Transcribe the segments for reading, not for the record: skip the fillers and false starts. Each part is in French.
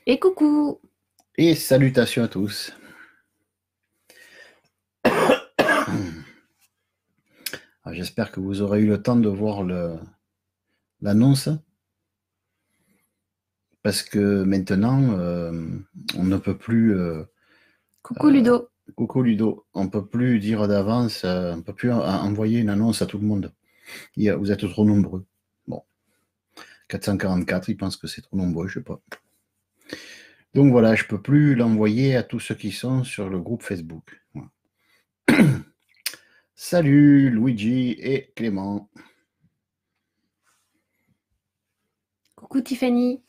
Et coucou! Et salutations à tous. J'espère que vous aurez eu le temps de voir l'annonce, parce que maintenant, on ne peut plus, Coucou Ludo. coucou Ludo, on ne peut plus dire d'avance, on ne peut plus envoyer une annonce à tout le monde. Vous êtes trop nombreux. Bon, 444, ils pensent que c'est trop nombreux, je ne sais pas. Donc voilà, je ne peux plus l'envoyer à tous ceux qui sont sur le groupe Facebook. Voilà. Salut Luigi et Clément. Coucou Tiffany.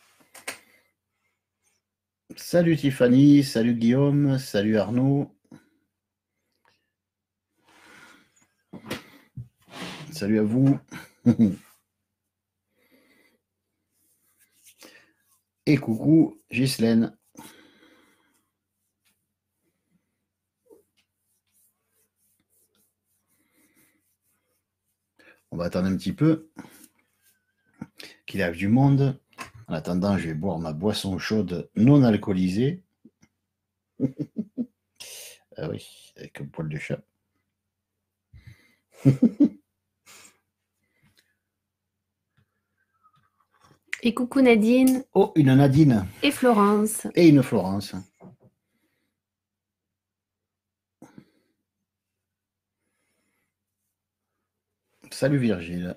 Salut Tiffany, salut Guillaume, salut Arnaud. Salut à vous. Et coucou Ghislaine. On va attendre un petit peu qu'il arrive du monde. En attendant, je vais boire ma boisson chaude non alcoolisée. Ah oui, avec un poil de chat. Et coucou Nadine. Oh, une Nadine. Et Florence. Et une Florence. Salut Virgile.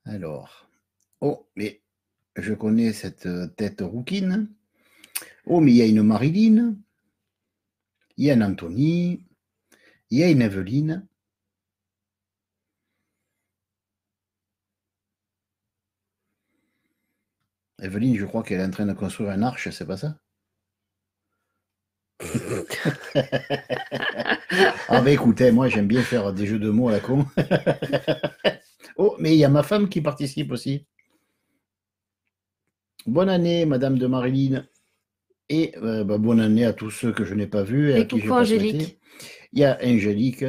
Alors. Oh, mais je connais cette tête rouquine. Oh, mais il y a une Marilyn. Il y a une Anthony. Il y a une Evelyne. Evelyne, je crois qu'elle est en train de construire un arche, c'est pas ça? Ah bah écoutez, moi j'aime bien faire des jeux de mots à la con. Oh, mais il y a ma femme qui participe aussi. Bonne année, Madame de Marilyn. Et bonne année à tous ceux que je n'ai pas vus et à Et qui je coucou n'ai pas souhaité. Angélique. Il y a Angélique.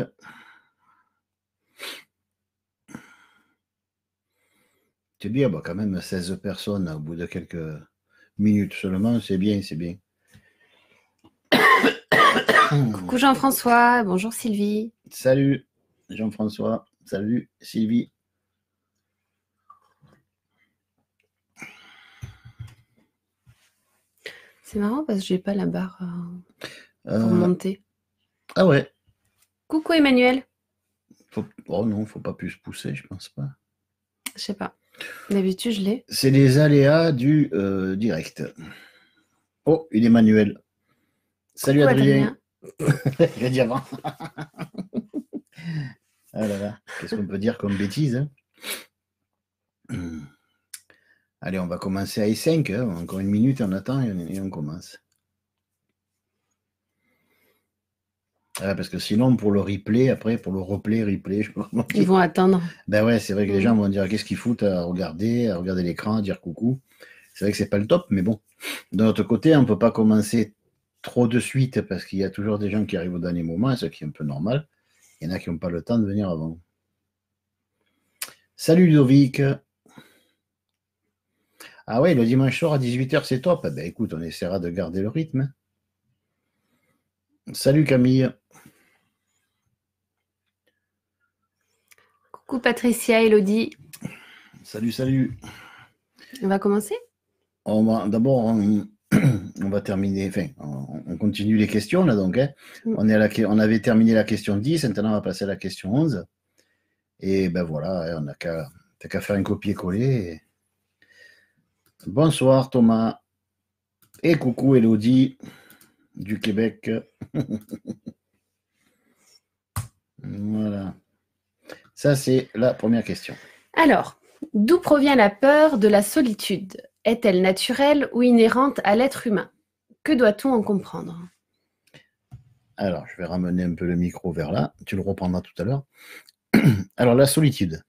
C'est bien, bah, quand même 16 personnes au bout de quelques minutes seulement, c'est bien, c'est bien. Coucou Jean-François. Bonjour Sylvie. Salut Jean-François. Salut Sylvie. C'est marrant parce que j'ai pas la barre pour monter. Ah ouais. Coucou Emmanuel. Oh non, faut pas plus se pousser, je pense pas. Je sais pas. D'habitude je l'ai. C'est les aléas du direct. Oh, une Emmanuel. Salut Coucou Adrien. Adrien. J'ai dit avant. Ah là là, qu'est-ce qu'on peut dire comme bêtise, hein? Allez, on va commencer à I5. Hein. Encore une minute, on attend et on commence. Ah, parce que sinon, pour le replay, après, pour le replay, je peux Ils vont attendre. Ben ouais, c'est vrai que les gens vont dire qu'est-ce qu'ils foutent à regarder l'écran, à dire coucou. C'est vrai que c'est pas le top, mais bon. De notre côté, on ne peut pas commencer trop de suite parce qu'il y a toujours des gens qui arrivent au dernier moment, ce qui est un peu normal. Il y en a qui n'ont pas le temps de venir avant. Salut Ludovic. Ah ouais, le dimanche soir à 18h, c'est top. Ben écoute, on essaiera de garder le rythme. Salut Camille. Coucou Patricia, Elodie. Salut, salut. On va commencer? D'abord, on va terminer, enfin, on continue les questions là donc. Hein. On avait terminé la question 10, maintenant on va passer à la question 11. Et ben voilà, on n'a qu'à faire un copier-coller. Bonsoir Thomas. Et coucou Elodie du Québec. Voilà. Ça, c'est la première question. Alors, d'où provient la peur de la solitude? Est-elle naturelle ou inhérente à l'être humain? Que doit-on en comprendre? Alors, je vais ramener un peu le micro vers là. Tu le reprendras tout à l'heure. Alors, la solitude.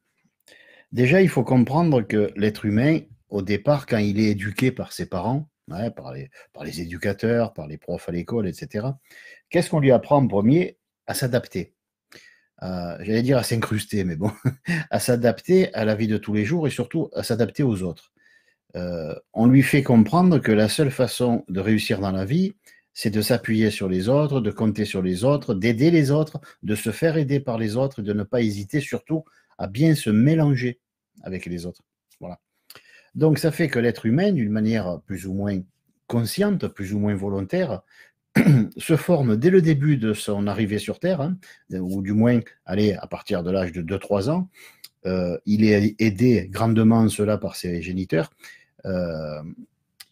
Déjà, il faut comprendre que l'être humain, au départ, quand il est éduqué par ses parents, par les éducateurs, par les profs à l'école, etc., qu'est-ce qu'on lui apprend en premier? à s'adapter, j'allais dire à s'incruster, mais bon, à s'adapter à la vie de tous les jours et surtout à s'adapter aux autres. On lui fait comprendre que la seule façon de réussir dans la vie, c'est de s'appuyer sur les autres, de compter sur les autres, d'aider les autres, de se faire aider par les autres et de ne pas hésiter surtout à bien se mélanger avec les autres. Voilà. Donc ça fait que l'être humain, d'une manière plus ou moins consciente, plus ou moins volontaire, se forme dès le début de son arrivée sur Terre, hein, ou du moins, allez, à partir de l'âge de 2-3 ans, il est aidé grandement en cela par ses géniteurs. Euh,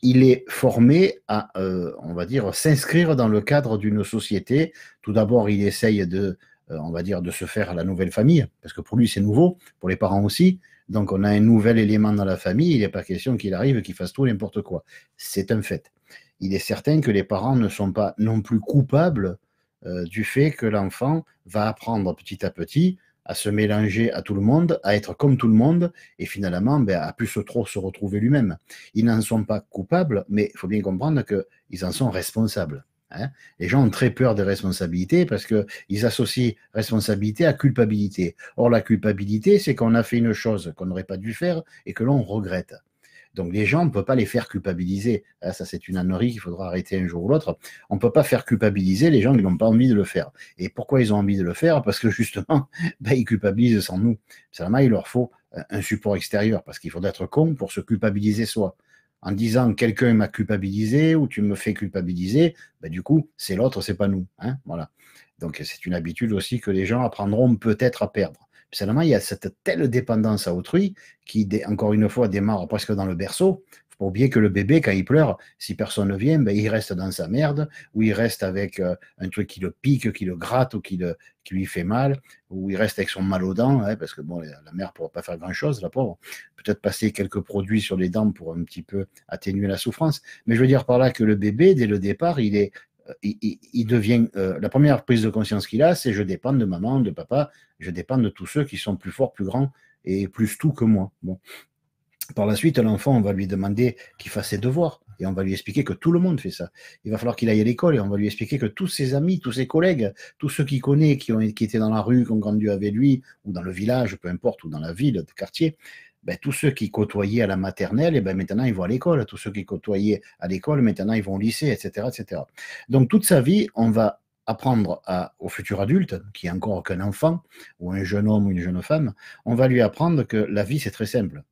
il est formé à, on va dire, s'inscrire dans le cadre d'une société. Tout d'abord, il essaye de, on va dire, de se faire la nouvelle famille, parce que pour lui, c'est nouveau, pour les parents aussi. Donc, on a un nouvel élément dans la famille. Il n'est pas question qu'il arrive et qu'il fasse tout n'importe quoi. C'est un fait. Il est certain que les parents ne sont pas non plus coupables du fait que l'enfant va apprendre petit à petit à se mélanger à tout le monde, à être comme tout le monde, et finalement, à plus trop se retrouver lui-même. Ils n'en sont pas coupables, mais il faut bien comprendre qu'ils en sont responsables. Hein. Les gens ont très peur des responsabilités parce qu'ils associent responsabilité à culpabilité. Or, la culpabilité, c'est qu'on a fait une chose qu'on n'aurait pas dû faire et que l'on regrette. Donc les gens, on ne peut pas les faire culpabiliser. Ça, c'est une ânerie qu'il faudra arrêter un jour ou l'autre. On ne peut pas faire culpabiliser les gens qui n'ont pas envie de le faire. Et pourquoi ils ont envie de le faire? Parce que justement, ils culpabilisent sans nous. Seulement, il leur faut un support extérieur, parce qu'il faut être con pour se culpabiliser soi. En disant quelqu'un m'a culpabilisé ou tu me fais culpabiliser, du coup, c'est l'autre, c'est pas nous. Hein, voilà. Donc c'est une habitude aussi que les gens apprendront peut-être à perdre. Seulement, il y a cette telle dépendance à autrui qui, encore une fois, démarre presque dans le berceau. Il ne faut pas oublier que le bébé, quand il pleure, si personne ne vient, il reste dans sa merde, ou il reste avec un truc qui le pique, qui le gratte, ou qui lui fait mal, ou il reste avec son mal aux dents, hein, parce que bon, la mère ne pourra pas faire grand-chose, la pauvre. Peut-être passer quelques produits sur les dents pour un petit peu atténuer la souffrance. Mais je veux dire par là que le bébé, dès le départ, il devient, la première prise de conscience qu'il a, c'est je dépends de maman, de papa, je dépends de tous ceux qui sont plus forts, plus grands et plus tout que moi. Bon. Par la suite, l'enfant, on va lui demander qu'il fasse ses devoirs et on va lui expliquer que tout le monde fait ça. Il va falloir qu'il aille à l'école et on va lui expliquer que tous ses amis, tous ses collègues, tous ceux qu'il connaît, qui étaient dans la rue, qui ont grandi avec lui, ou dans le village, peu importe, ou dans la ville, le quartier, tous ceux qui côtoyaient à la maternelle, et maintenant ils vont à l'école. Tous ceux qui côtoyaient à l'école, maintenant ils vont au lycée, etc., etc. Donc toute sa vie, on va apprendre au futur adulte, qui est encore qu'un enfant, ou un jeune homme ou une jeune femme, on va lui apprendre que la vie c'est très simple.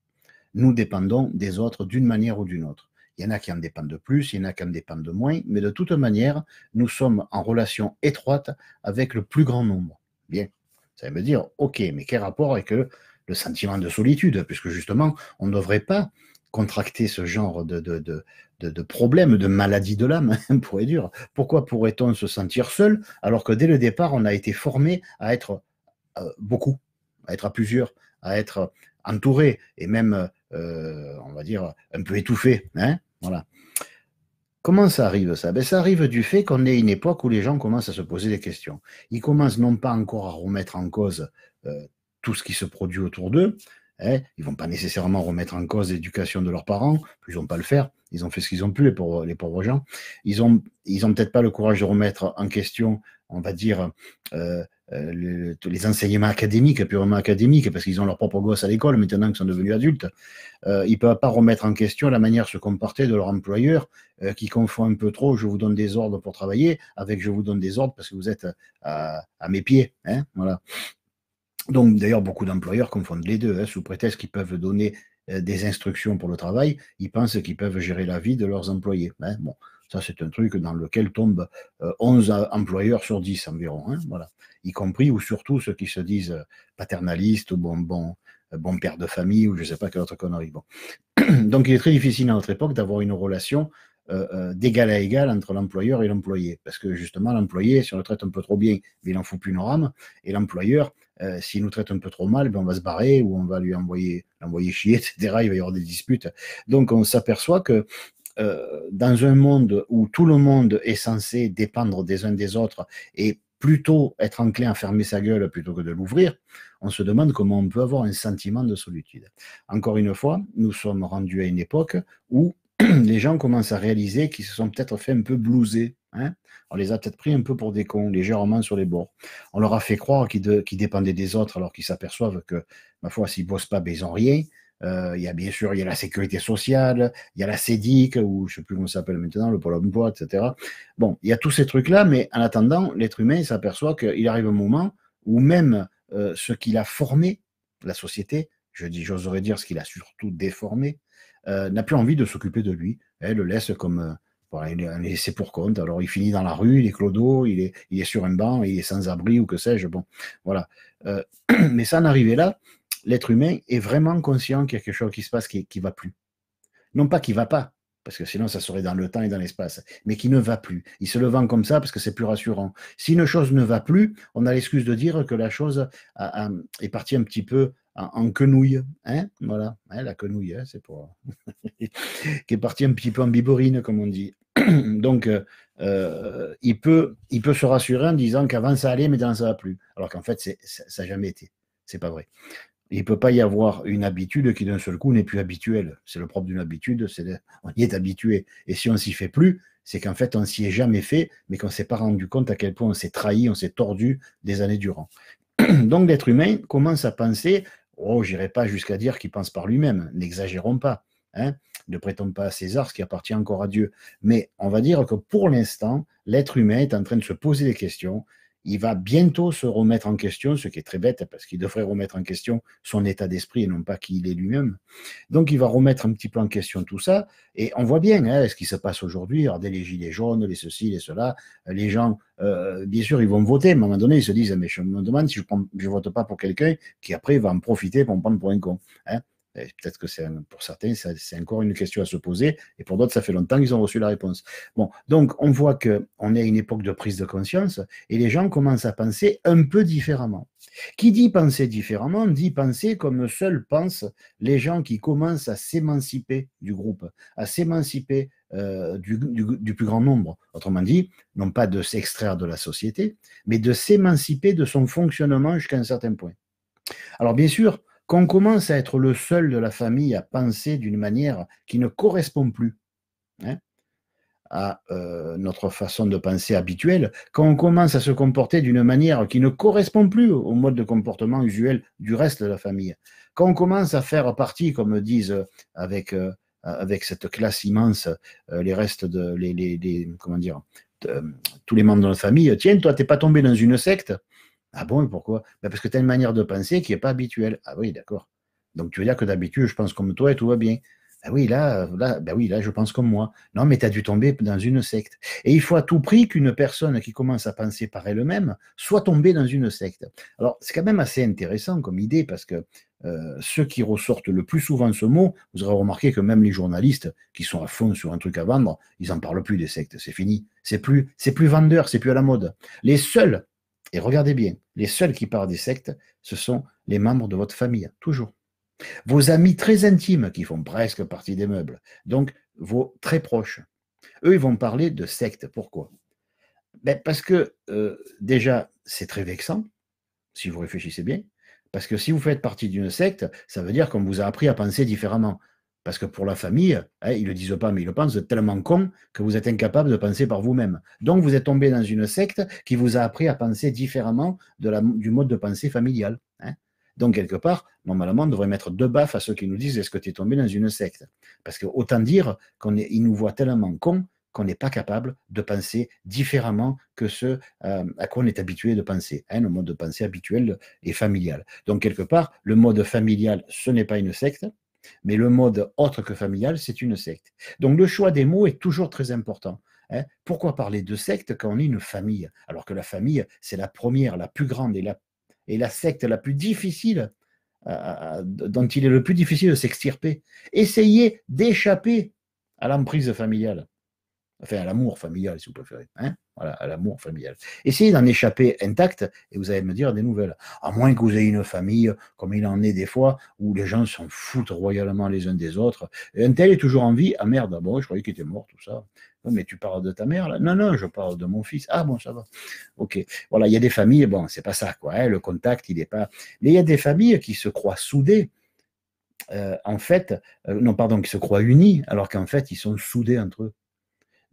Nous dépendons des autres d'une manière ou d'une autre. Il y en a qui en dépendent de plus, il y en a qui en dépendent de moins, mais de toute manière, nous sommes en relation étroite avec le plus grand nombre. Bien, ça veut me dire, ok, mais quel rapport avec le sentiment de solitude, puisque justement, on ne devrait pas contracter ce genre de problème, de maladie de l'âme, pour être dur. Pourquoi pourrait-on se sentir seul alors que dès le départ, on a été formé à être beaucoup, à être à plusieurs, à être entouré et même, on va dire, un peu étouffé. Hein, voilà. Comment ça arrive ça? Ça arrive du fait qu'on est une époque où les gens commencent à se poser des questions. Ils commencent non pas encore à remettre en cause tout ce qui se produit autour d'eux. Hein, ils ne vont pas nécessairement remettre en cause l'éducation de leurs parents, ils ne vont pas le faire. Ils ont fait ce qu'ils ont pu, les pauvres gens. Ils ont peut-être pas le courage de remettre en question, on va dire, les enseignements académiques, purement académiques, parce qu'ils ont leurs propres gosses à l'école maintenant qu'ils sont devenus adultes. Ils ne peuvent pas remettre en question la manière de se comporter de leur employeur qui confond un peu trop je vous donne des ordres pour travailler avec je vous donne des ordres parce que vous êtes à mes pieds. Hein, voilà. Donc, d'ailleurs, beaucoup d'employeurs confondent les deux, hein, sous prétexte qu'ils peuvent donner des instructions pour le travail, ils pensent qu'ils peuvent gérer la vie de leurs employés. Hein. Bon, ça, c'est un truc dans lequel tombent 11 employeurs sur 10 environ, hein, voilà. Y compris ou surtout ceux qui se disent paternalistes ou bon père de famille ou je ne sais pas quelle autre connerie. Bon. Donc, il est très difficile à notre époque d'avoir une relation d'égal à égal entre l'employeur et l'employé. Parce que justement, l'employé, si on le traite un peu trop bien, il n'en fout plus une rame. Et l'employeur, s'il nous traite un peu trop mal, on va se barrer ou on va lui l'envoyer chier, etc. Il va y avoir des disputes. Donc, on s'aperçoit que dans un monde où tout le monde est censé dépendre des uns des autres et plutôt être enclin à fermer sa gueule plutôt que de l'ouvrir, on se demande comment on peut avoir un sentiment de solitude. Encore une fois, nous sommes rendus à une époque où les gens commencent à réaliser qu'ils se sont peut-être fait un peu blouser. Hein. On les a peut-être pris un peu pour des cons, légèrement sur les bords. On leur a fait croire qu'ils dépendaient des autres alors qu'ils s'aperçoivent que, ma foi, s'ils ne bossent pas, ben, ils n'ont rien. Il y a bien sûr, il y a la sécurité sociale, il y a la CEDIC, ou je ne sais plus comment ça s'appelle maintenant, le Pôle emploi, etc. Bon, il y a tous ces trucs-là, mais en attendant, l'être humain s'aperçoit qu'il arrive un moment où même ce qu'il a formé, la société, j'oserais dire ce qu'il a surtout déformé, n'a plus envie de s'occuper de lui. Elle le laisse comme voilà, il est laissé pour compte. Alors, il finit dans la rue, il est clodo, il est sur un banc, il est sans abri ou que sais-je. Bon, voilà. Mais ça en arrivé là, l'être humain est vraiment conscient qu'il y a quelque chose qui se passe qui ne va plus. Non pas qu'il ne va pas, parce que sinon ça serait dans le temps et dans l'espace, mais qui ne va plus. Il se le vend comme ça parce que c'est plus rassurant. Si une chose ne va plus, on a l'excuse de dire que la chose est partie un petit peu en quenouille. Hein, voilà, hein, la quenouille, hein, c'est pour... qui est partie un petit peu en biberine, comme on dit. Donc, il peut se rassurer en disant qu'avant ça allait, mais maintenant ça ne va plus. Alors qu'en fait, ça n'a jamais été. C'est pas vrai. Il ne peut pas y avoir une habitude qui d'un seul coup n'est plus habituelle. C'est le propre d'une habitude, on y est habitué. Et si on s'y fait plus, c'est qu'en fait on s'y est jamais fait, mais qu'on ne s'est pas rendu compte à quel point on s'est trahi, on s'est tordu des années durant. Donc l'être humain commence à penser, oh, j'irai pas jusqu'à dire qu'il pense par lui-même, n'exagérons pas. Hein, ne prêtons pas à César ce qui appartient encore à Dieu. Mais on va dire que pour l'instant, l'être humain est en train de se poser des questions. Il va bientôt se remettre en question, ce qui est très bête, parce qu'il devrait remettre en question son état d'esprit et non pas qui il est lui-même. Donc, il va remettre un petit peu en question tout ça. Et on voit bien ce qui se passe aujourd'hui. Regardez les gilets jaunes, les ceci, les cela. Les gens, bien sûr, ils vont voter, mais à un moment donné, ils se disent, mais je me demande si je ne vote pas pour quelqu'un qui, après, va en profiter pour me prendre pour un con. Hein. Peut-être que pour certains, c'est encore une question à se poser, et pour d'autres, ça fait longtemps qu'ils ont reçu la réponse. Bon, donc on voit qu'on est à une époque de prise de conscience, et les gens commencent à penser un peu différemment. Qui dit penser différemment, dit penser comme seuls pensent les gens qui commencent à s'émanciper du groupe, à s'émanciper du plus grand nombre. Autrement dit, non pas de s'extraire de la société, mais de s'émanciper de son fonctionnement jusqu'à un certain point. Alors bien sûr, quand on commence à être le seul de la famille à penser d'une manière qui ne correspond plus à notre façon de penser habituelle, quand on commence à se comporter d'une manière qui ne correspond plus au mode de comportement usuel du reste de la famille, quand on commence à faire partie, comme disent avec cette classe immense, les restes comment dire, tous les membres de notre famille, tiens, toi, t'es pas tombé dans une secte? Ah bon, et pourquoi? Ben parce que tu as une manière de penser qui n'est pas habituelle. Ah oui, d'accord. Donc tu veux dire que d'habitude, je pense comme toi et tout va bien. Ben oui, là, je pense comme moi. Non, mais tu as dû tomber dans une secte. Et il faut à tout prix qu'une personne qui commence à penser par elle-même soit tombée dans une secte. Alors, c'est quand même assez intéressant comme idée parce que ceux qui ressortent le plus souvent ce mot, vous aurez remarqué que même les journalistes qui sont à fond sur un truc à vendre, ils n'en parlent plus des sectes. C'est fini. C'est plus vendeur, c'est plus à la mode. Les seuls, et regardez bien, les seuls qui parlent des sectes, ce sont les membres de votre famille, toujours. Vos amis très intimes qui font presque partie des meubles, donc vos très proches. Eux, ils vont parler de sectes. Pourquoi? Parce que déjà, c'est très vexant, si vous réfléchissez bien, parce que si vous faites partie d'une secte, ça veut dire qu'on vous a appris à penser différemment. Parce que pour la famille, ils ne le disent pas, mais ils le pensent, vous êtes tellement con que vous êtes incapable de penser par vous-même. Donc vous êtes tombé dans une secte qui vous a appris à penser différemment du mode de pensée familial. Hein. Donc quelque part, normalement, on devrait mettre deux baffes à ceux qui nous disent est-ce que tu es tombé dans une secte? Parce que autant dire qu'ils nous voient tellement cons qu'on n'est pas capable de penser différemment que ce à quoi on est habitué de penser. Hein, le mode de pensée habituel et familial. Donc quelque part, le mode familial, ce n'est pas une secte. Mais le mode autre que familial, c'est une secte. Donc le choix des mots est toujours très important. Hein. Pourquoi parler de secte quand on est une famille? Alors que la famille, c'est la première, la plus grande et la secte la plus difficile, dont il est le plus difficile de s'extirper. Essayez d'échapper à l'emprise familiale. Enfin, à l'amour familial, si vous préférez. Hein, voilà, à l'amour familial. Essayez d'en échapper intact et vous allez me dire des nouvelles. À moins que vous ayez une famille, comme il en est des fois, où les gens s'en foutent royalement les uns des autres. Et un tel est toujours en vie. Ah merde, bon, je croyais qu'il était mort, tout ça. Non, mais tu parles de ta mère, là? Non, non, je parle de mon fils. Ah bon, ça va. Ok. Voilà, il y a des familles, bon, c'est pas ça, quoi. Hein, le contact, il n'est pas. Mais il y a des familles qui se croient soudées. En fait, non, pardon, qui se croient unis, alors qu'en fait, ils sont soudés entre eux.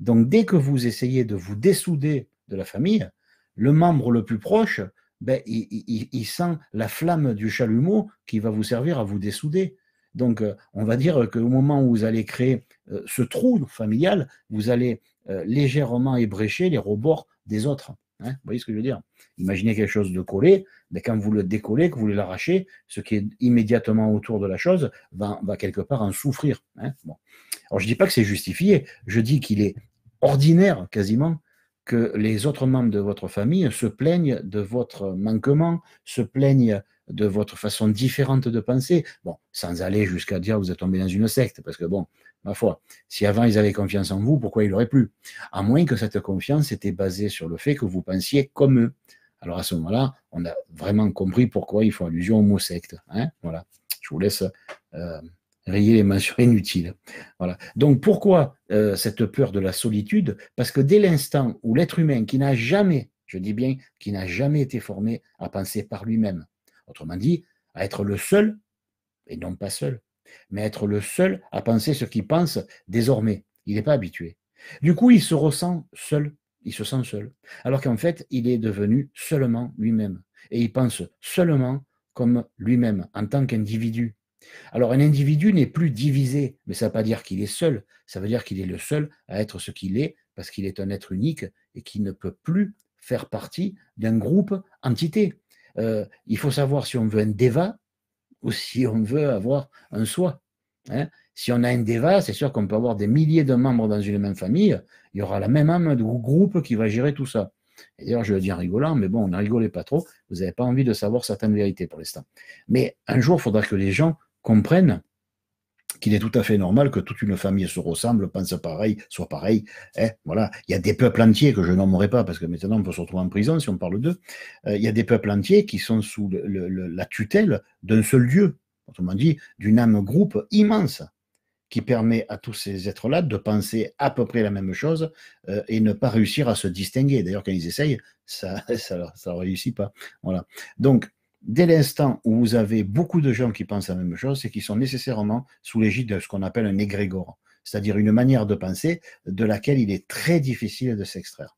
Donc, dès que vous essayez de vous dessouder de la famille, le membre le plus proche, ben, il sent la flamme du chalumeau qui va vous servir à vous dessouder. Donc, on va dire qu'au moment où vous allez créer ce trou familial, vous allez légèrement ébrécher les rebords des autres. Hein, vous voyez ce que je veux dire? Imaginez quelque chose de collé, mais quand vous le décollez, que vous voulez l'arracher, ce qui est immédiatement autour de la chose va quelque part en souffrir. Hein. Bon. Alors, je ne dis pas que c'est justifié, je dis qu'il est ordinaire quasiment que les autres membres de votre famille se plaignent de votre manquement, se plaignent de votre façon différente de penser. Bon, sans aller jusqu'à dire vous êtes tombé dans une secte, parce que bon, ma foi, si avant ils avaient confiance en vous, pourquoi ils l'auraient plus? À moins que cette confiance était basée sur le fait que vous pensiez comme eux. Alors à ce moment-là, on a vraiment compris pourquoi ils font allusion au mot secte. Hein, voilà. Je vous laisse rayer les mentions inutiles. Voilà. Donc pourquoi cette peur de la solitude? Parce que dès l'instant où l'être humain qui n'a jamais, je dis bien, qui n'a jamais été formé à penser par lui-même, autrement dit, à être le seul, et non pas seul, mais être le seul à penser ce qu'il pense désormais. Il n'est pas habitué. Du coup, il se ressent seul, il se sent seul, alors qu'en fait, il est devenu seulement lui-même. Et il pense seulement comme lui-même, en tant qu'individu. Alors, un individu n'est plus divisé, mais ça ne veut pas dire qu'il est seul, ça veut dire qu'il est le seul à être ce qu'il est, parce qu'il est un être unique et qui ne peut plus faire partie d'un groupe entité. Il faut savoir si on veut un déva ou si on veut avoir un soi. Hein. Si on a un déva, c'est sûr qu'on peut avoir des milliers de membres dans une même famille, il y aura la même âme de groupe qui va gérer tout ça. Et d'ailleurs, je le dis en rigolant, mais bon, ne rigolez pas trop, vous n'avez pas envie de savoir certaines vérités pour l'instant. Mais un jour, il faudra que les gens comprennent qu'il est tout à fait normal que toute une famille se ressemble, pense pareil, soit pareil. Hein, voilà. Il y a des peuples entiers que je nommerai pas parce que maintenant on peut se retrouver en prison si on parle d'eux. Il y a des peuples entiers qui sont sous la tutelle d'un seul Dieu, autrement dit, d'une âme groupe immense qui permet à tous ces êtres-là de penser à peu près la même chose et ne pas réussir à se distinguer. D'ailleurs, quand ils essayent, ça réussit pas. Voilà. Donc, dès l'instant où vous avez beaucoup de gens qui pensent la même chose, c'est qu'ils sont nécessairement sous l'égide de ce qu'on appelle un égrégore, c'est-à-dire une manière de penser de laquelle il est très difficile de s'extraire.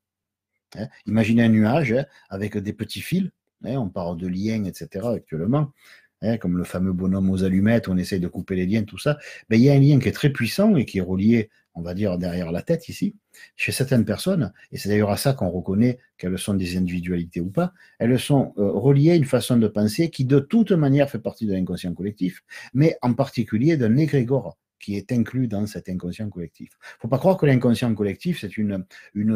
Hein, imaginez un nuage avec des petits fils, hein, on parle de liens, etc. actuellement, hein, comme le fameux bonhomme aux allumettes, où on essaye de couper les liens, tout ça. Mais il y a un lien qui est très puissant et qui est relié, on va dire, derrière la tête ici, chez certaines personnes, et c'est d'ailleurs à ça qu'on reconnaît qu'elles sont des individualités ou pas, elles sont reliées à une façon de penser qui de toute manière fait partie de l'inconscient collectif, mais en particulier d'un égrégore qui est inclus dans cet inconscient collectif. Il ne faut pas croire que l'inconscient collectif, c'est une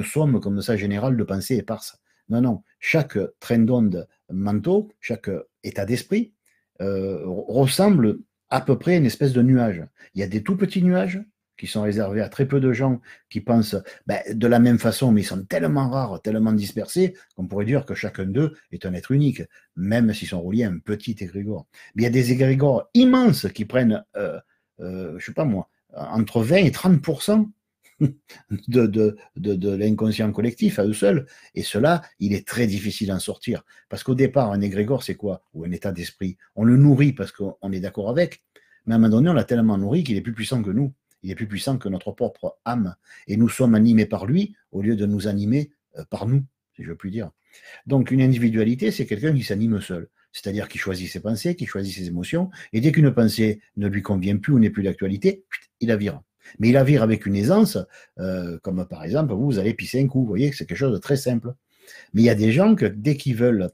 somme comme ça générale de pensées éparses. Non, non. Chaque train d'onde mentaux, chaque état d'esprit ressemble à peu près à une espèce de nuage. Il y a des tout petits nuages qui sont réservés à très peu de gens qui pensent de la même façon, mais ils sont tellement rares, tellement dispersés, qu'on pourrait dire que chacun d'eux est un être unique, même s'ils sont reliés à un petit égrégore. Mais il y a des égrégores immenses qui prennent, je ne sais pas moi, entre 20 et 30% de l'inconscient collectif à eux seuls. Et cela, il est très difficile d'en sortir. Parce qu'au départ, un égrégore, c'est quoi? Ou un état d'esprit. On le nourrit parce qu'on est d'accord avec, mais à un moment donné, on l'a tellement nourri qu'il est plus puissant que nous. Il est plus puissant que notre propre âme. Et nous sommes animés par lui au lieu de nous animer par nous, si je puis dire. Donc, une individualité, c'est quelqu'un qui s'anime seul. C'est-à-dire qui choisit ses pensées, qui choisit ses émotions, et dès qu'une pensée ne lui convient plus ou n'est plus d'actualité, il la vire. Mais il la vire avec une aisance, comme par exemple, vous allez pisser un coup, vous voyez que c'est quelque chose de très simple. Mais il y a des gens que dès qu'ils veulent,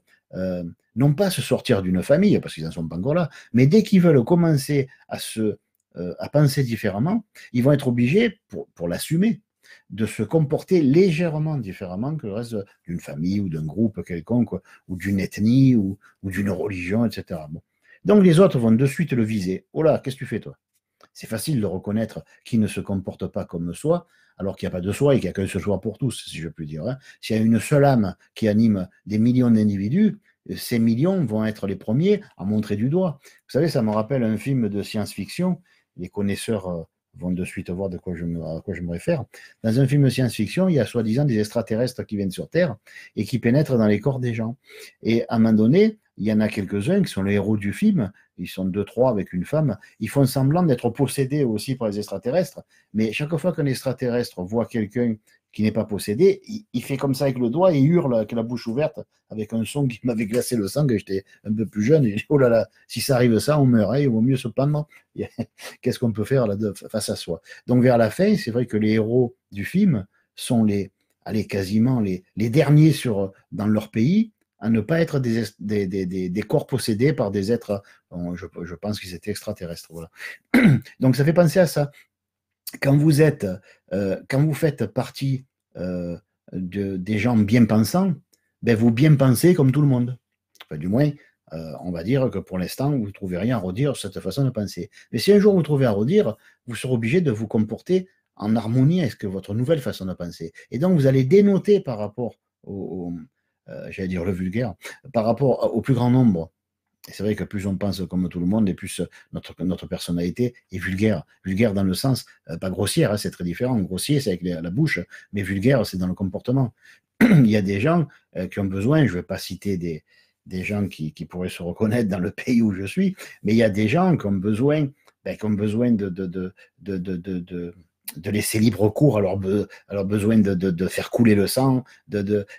non pas se sortir d'une famille, parce qu'ils n'en sont pas encore là, mais dès qu'ils veulent commencer à penser différemment, ils vont être obligés, pour l'assumer, de se comporter légèrement différemment que le reste d'une famille ou d'un groupe quelconque, ou d'une ethnie ou d'une religion, etc. Bon. Donc les autres vont de suite le viser. Oh là, qu'est-ce que tu fais toi? C'est facile de reconnaître qui ne se comporte pas comme soi, alors qu'il n'y a pas de soi et qu'il n'y a qu'un seul soi pour tous, si je puis dire. Hein. S'il y a une seule âme qui anime des millions d'individus, ces millions vont être les premiers à montrer du doigt. Vous savez, ça me rappelle un film de science-fiction. Les connaisseurs vont de suite voir à quoi je me réfère. Dans un film de science-fiction, il y a soi-disant des extraterrestres qui viennent sur Terre et qui pénètrent dans les corps des gens. Et à un moment donné, il y en a quelques-uns qui sont les héros du film, ils sont deux, trois avec une femme, ils font semblant d'être possédés aussi par les extraterrestres, mais chaque fois qu'un extraterrestre voit quelqu'un qui n'est pas possédé, il fait comme ça avec le doigt et il hurle avec la bouche ouverte, avec un son qui m'avait glacé le sang quand j'étais un peu plus jeune, et je dis, oh là là, si ça arrive ça, on meurt, hein, il vaut mieux se pendre, qu'est-ce qu'on peut faire là, face à soi. Donc vers la fin, c'est vrai que les héros du film sont allez, quasiment les derniers dans leur pays, à ne pas être des corps possédés par des êtres, bon, je pense qu'ils étaient extraterrestres. Voilà. Donc ça fait penser à ça. Quand quand vous faites partie des gens bien pensants, ben vous bien pensez comme tout le monde. Enfin, du moins, on va dire que pour l'instant, vous ne trouvez rien à redire sur cette façon de penser. Mais si un jour vous trouvez à redire, vous serez obligé de vous comporter en harmonie avec votre nouvelle façon de penser. Et donc, vous allez dénoter par rapport j'allais dire le vulgaire, par rapport au plus grand nombre. Et c'est vrai que plus on pense comme tout le monde, et plus notre personnalité est vulgaire. Vulgaire dans le sens, pas grossière, hein, c'est très différent. Grossier, c'est avec la bouche, mais vulgaire, c'est dans le comportement. Il y a des gens qui ont besoin, je ne vais pas citer des gens qui pourraient se reconnaître dans le pays où je suis, mais il y a des gens qui ont besoin, de laisser libre cours à leur besoin de faire couler le sang.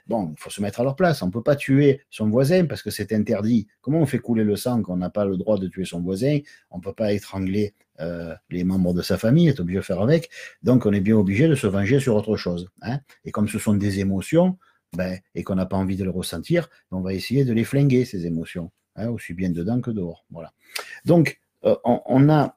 Bon, il faut se mettre à leur place. On ne peut pas tuer son voisin parce que c'est interdit. Comment on fait couler le sang quand on n'a pas le droit de tuer son voisin? On ne peut pas étrangler les membres de sa famille, est obligé de faire avec. Donc, on est bien obligé de se venger sur autre chose. Hein. Et comme ce sont des émotions, et qu'on n'a pas envie de le ressentir, on va essayer de les flinguer, ces émotions, hein, aussi bien dedans que dehors. Voilà. Donc, on a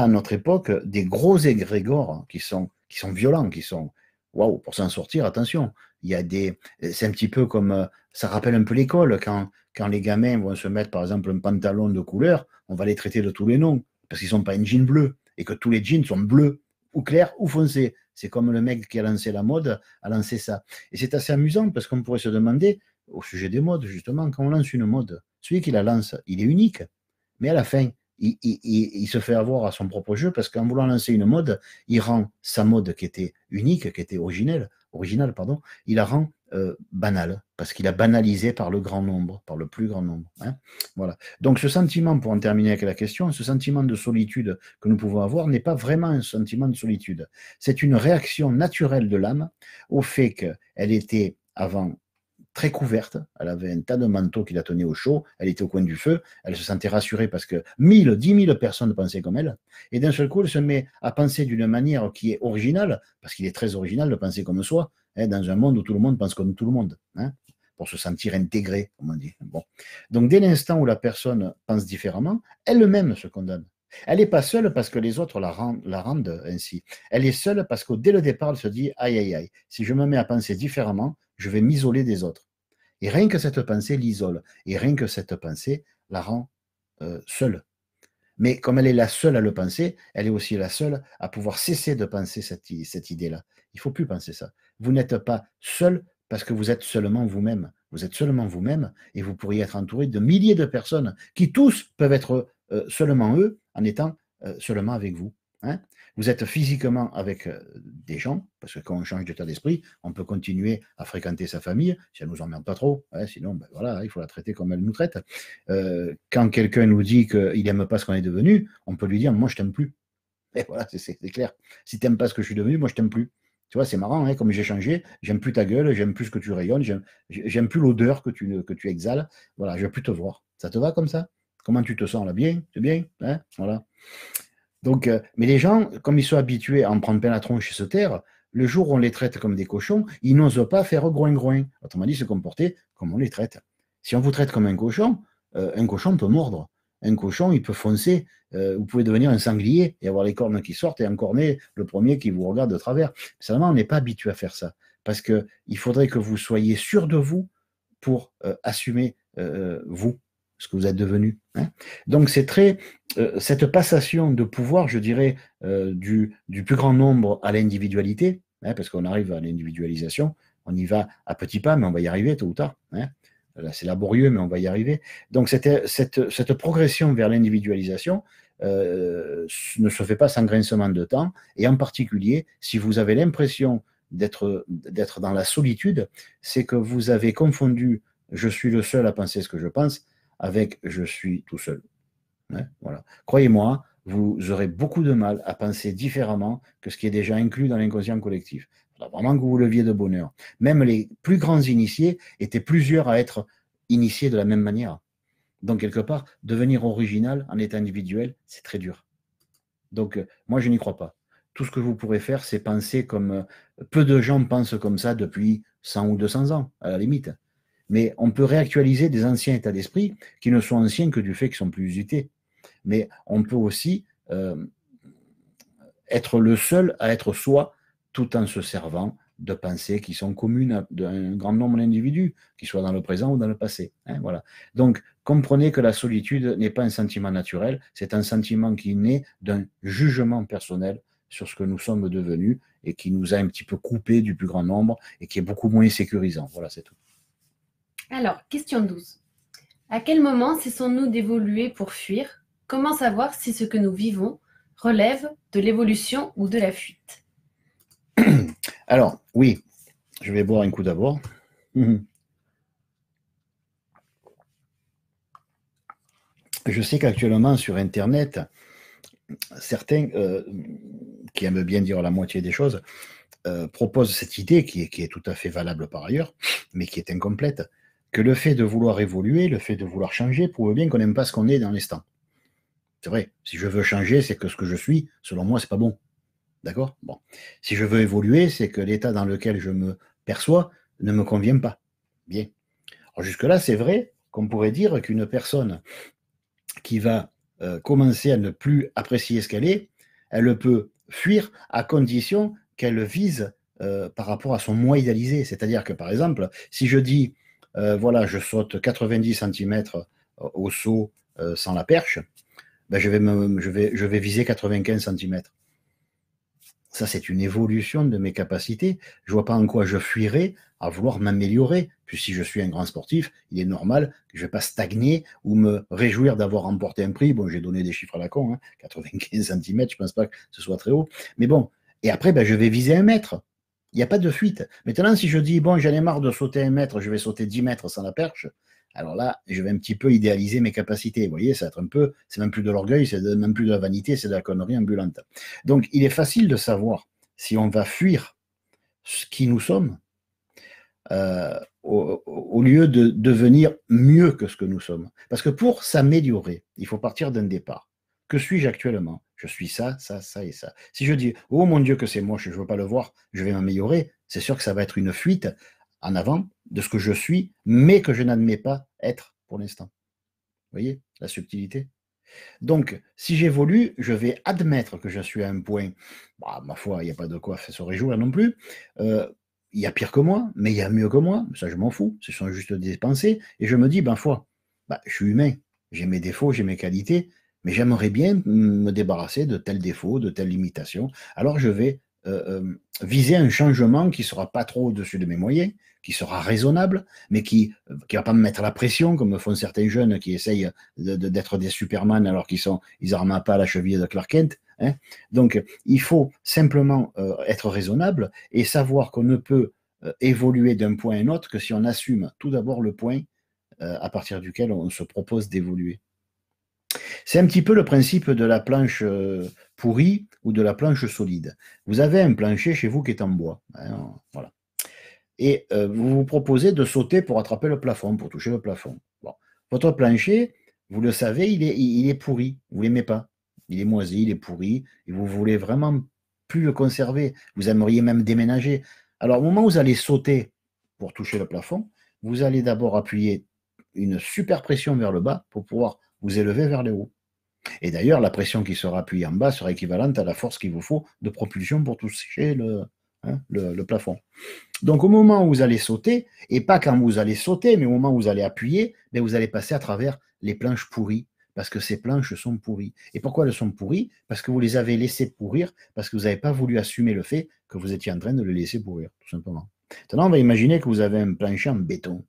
à notre époque des gros égrégores qui sont violents, qui sont waouh, pour s'en sortir, attention. C'est un petit peu comme ça rappelle un peu l'école quand les gamins vont se mettre par exemple un pantalon de couleur, on va les traiter de tous les noms parce qu'ils sont pas une jean bleue et que tous les jeans sont bleus ou clairs ou foncés. C'est comme le mec qui a lancé la mode a lancé ça. Et c'est assez amusant parce qu'on pourrait se demander au sujet des modes justement quand on lance une mode, celui qui la lance, il est unique, mais à la fin il se fait avoir à son propre jeu parce qu'en voulant lancer une mode, il rend sa mode qui était unique, qui était originale, pardon, il la rend banale parce qu'il a banalisé par le grand nombre, par le plus grand nombre. Hein. Voilà. Donc ce sentiment, pour en terminer avec la question, ce sentiment de solitude que nous pouvons avoir n'est pas vraiment un sentiment de solitude. C'est une réaction naturelle de l'âme au fait qu'elle était avant très couverte, elle avait un tas de manteaux qui la tenaient au chaud, elle était au coin du feu, elle se sentait rassurée parce que 10 000 personnes pensaient comme elle, et d'un seul coup, elle se met à penser d'une manière qui est originale, parce qu'il est très original de penser comme soi, hein, dans un monde où tout le monde pense comme tout le monde, hein, pour se sentir intégré, comme on dit. Bon. Donc, dès l'instant où la personne pense différemment, elle-même se condamne. Elle n'est pas seule parce que les autres la rendent ainsi. Elle est seule parce que dès le départ, elle se dit, aïe, aïe, aïe, si je me mets à penser différemment, je vais m'isoler des autres. Et rien que cette pensée l'isole. Et rien que cette pensée la rend seule. Mais comme elle est la seule à le penser, elle est aussi la seule à pouvoir cesser de penser cette idée-là. Il ne faut plus penser ça. Vous n'êtes pas seul parce que vous êtes seulement vous-même. Vous êtes seulement vous-même et vous pourriez être entouré de milliers de personnes qui tous peuvent être seulement eux en étant seulement avec vous. Hein. Vous êtes physiquement avec des gens, parce que quand on change d'état d'esprit, on peut continuer à fréquenter sa famille, si elle ne nous emmerde pas trop, hein, sinon voilà, il faut la traiter comme elle nous traite. Quand quelqu'un nous dit qu'il n'aime pas ce qu'on est devenu, on peut lui dire, moi je t'aime plus. Et voilà, c'est clair. Si tu n'aimes pas ce que je suis devenu, moi je t'aime plus. Tu vois, c'est marrant, hein, comme j'ai changé, j'aime plus ta gueule, j'aime plus ce que tu rayonnes, j'aime plus l'odeur que tu exhales, voilà, je ne veux plus te voir. Ça te va comme ça? Comment tu te sens là? Bien? C'est bien? Hein, voilà. Donc, mais les gens, comme ils sont habitués à en prendre plein la tronche et se taire, le jour où on les traite comme des cochons, ils n'osent pas faire groin-groin. Autrement dit, se comporter comme on les traite. Si on vous traite comme un cochon peut mordre. Un cochon, il peut foncer. Vous pouvez devenir un sanglier et avoir les cornes qui sortent et encorner le premier qui vous regarde de travers. Seulement, on n'est pas habitué à faire ça. Parce qu'il faudrait que vous soyez sûr de vous pour assumer vous, ce que vous êtes devenu. Hein. Donc, c'est cette passation de pouvoir, je dirais, du plus grand nombre à l'individualité, hein, parce qu'on arrive à l'individualisation, on y va à petits pas, mais on va y arriver tôt ou tard. Hein. Là, c'est laborieux, mais on va y arriver. Donc, cette progression vers l'individualisation ne se fait pas sans grincement de temps, et en particulier, si vous avez l'impression d'être dans la solitude, c'est que vous avez confondu je suis le seul à penser ce que je pense avec je suis tout seul. Hein, voilà. Croyez-moi, vous aurez beaucoup de mal à penser différemment que ce qui est déjà inclus dans l'inconscient collectif. Il faudra vraiment que vous leviez de bonheur. Même les plus grands initiés étaient plusieurs à être initiés de la même manière. Donc, quelque part, devenir original en état individuel, c'est très dur. Donc, moi, je n'y crois pas. Tout ce que vous pourrez faire, c'est penser comme peu de gens pensent comme ça depuis 100 ou 200 ans, à la limite. Mais on peut réactualiser des anciens états d'esprit qui ne sont anciens que du fait qu'ils sont plus usités. Mais on peut aussi être le seul à être soi tout en se servant de pensées qui sont communes à un grand nombre d'individus, qu'ils soient dans le présent ou dans le passé. Hein, voilà. Donc, comprenez que la solitude n'est pas un sentiment naturel, c'est un sentiment qui naît d'un jugement personnel sur ce que nous sommes devenus et qui nous a un petit peu coupé du plus grand nombre et qui est beaucoup moins sécurisant. Voilà, c'est tout. Alors, question 12. À quel moment cessons-nous d'évoluer pour fuir? Comment savoir si ce que nous vivons relève de l'évolution ou de la fuite? Alors, oui, je vais boire un coup d'abord. Je sais qu'actuellement sur Internet, certains qui aiment bien dire la moitié des choses proposent cette idée qui est tout à fait valable par ailleurs, mais qui est incomplète, que le fait de vouloir évoluer, le fait de vouloir changer, prouve bien qu'on n'aime pas ce qu'on est dans l'instant. C'est vrai, si je veux changer, c'est que ce que je suis, selon moi, c'est pas bon. D'accord? Bon. Si je veux évoluer, c'est que l'état dans lequel je me perçois ne me convient pas. Bien. Alors jusque-là, c'est vrai qu'on pourrait dire qu'une personne qui va commencer à ne plus apprécier ce qu'elle est, elle peut fuir à condition qu'elle vise par rapport à son moi idéalisé. C'est-à-dire que, par exemple, si je dis, voilà, je saute 90 cm au saut sans la perche, ben je vais viser 95 cm. Ça, c'est une évolution de mes capacités. Je ne vois pas en quoi je fuirais à vouloir m'améliorer. Puis si je suis un grand sportif, il est normal que je ne vais pas stagner ou me réjouir d'avoir remporté un prix. Bon, j'ai donné des chiffres à la con, hein, 95 cm, je ne pense pas que ce soit très haut. Mais bon, et après, ben, je vais viser 1 mètre. Il n'y a pas de fuite. Maintenant, si je dis, bon, j'en ai marre de sauter 1 mètre, je vais sauter 10 mètres sans la perche, alors là, je vais un petit peu idéaliser mes capacités. Vous voyez, ça va être un peu, c'est même plus de l'orgueil, c'est même plus de la vanité, c'est de la connerie ambulante. Donc, il est facile de savoir si on va fuir ce qui nous sommes au lieu de devenir mieux que ce que nous sommes. Parce que pour s'améliorer, il faut partir d'un départ. Que suis-je actuellement? Je suis ça, ça, ça et ça. Si je dis, oh mon Dieu que c'est moche, je ne veux pas le voir, je vais m'améliorer, c'est sûr que ça va être une fuite en avant de ce que je suis, mais que je n'admets pas être pour l'instant. Vous voyez la subtilité? Donc, si j'évolue, je vais admettre que je suis à un point, bah, ma foi, il n'y a pas de quoi se réjouir non plus. Il y a pire que moi, mais il y a mieux que moi. Ça, je m'en fous. Ce sont juste des pensées. Et je me dis, ben, foi, bah, je suis humain. J'ai mes défauts, j'ai mes qualités, mais j'aimerais bien me débarrasser de tels défauts, de telles limitations. Alors, je vais viser un changement qui ne sera pas trop au-dessus de mes moyens, qui sera raisonnable, mais qui ne va pas me mettre la pression, comme font certains jeunes qui essayent d'être des Superman alors ils n'arment pas à la cheville de Clark Kent. Hein. Donc, il faut simplement être raisonnable et savoir qu'on ne peut évoluer d'un point à un autre que si on assume tout d'abord le point à partir duquel on se propose d'évoluer. C'est un petit peu le principe de la planche pourrie ou de la planche solide. Vous avez un plancher chez vous qui est en bois. Hein, voilà. Et vous vous proposez de sauter pour attraper le plafond, pour toucher le plafond. Bon. Votre plancher, vous le savez, il est pourri. Vous ne l'aimez pas. Il est moisi, il est pourri. Et vous voulez vraiment plus le conserver. Vous aimeriez même déménager. Alors, au moment où vous allez sauter pour toucher le plafond, vous allez d'abord appuyer une super pression vers le bas pour pouvoir vous élever vers le haut. Et d'ailleurs, la pression qui sera appuyée en bas sera équivalente à la force qu'il vous faut de propulsion pour toucher le plafond. Donc, au moment où vous allez sauter, et pas quand vous allez sauter, mais au moment où vous allez appuyer, ben, vous allez passer à travers les planches pourries, parce que ces planches sont pourries. Et pourquoi elles sont pourries? Parce que vous les avez laissées pourrir, parce que vous n'avez pas voulu assumer le fait que vous étiez en train de les laisser pourrir, tout simplement. Maintenant, on va imaginer que vous avez un plancher en béton.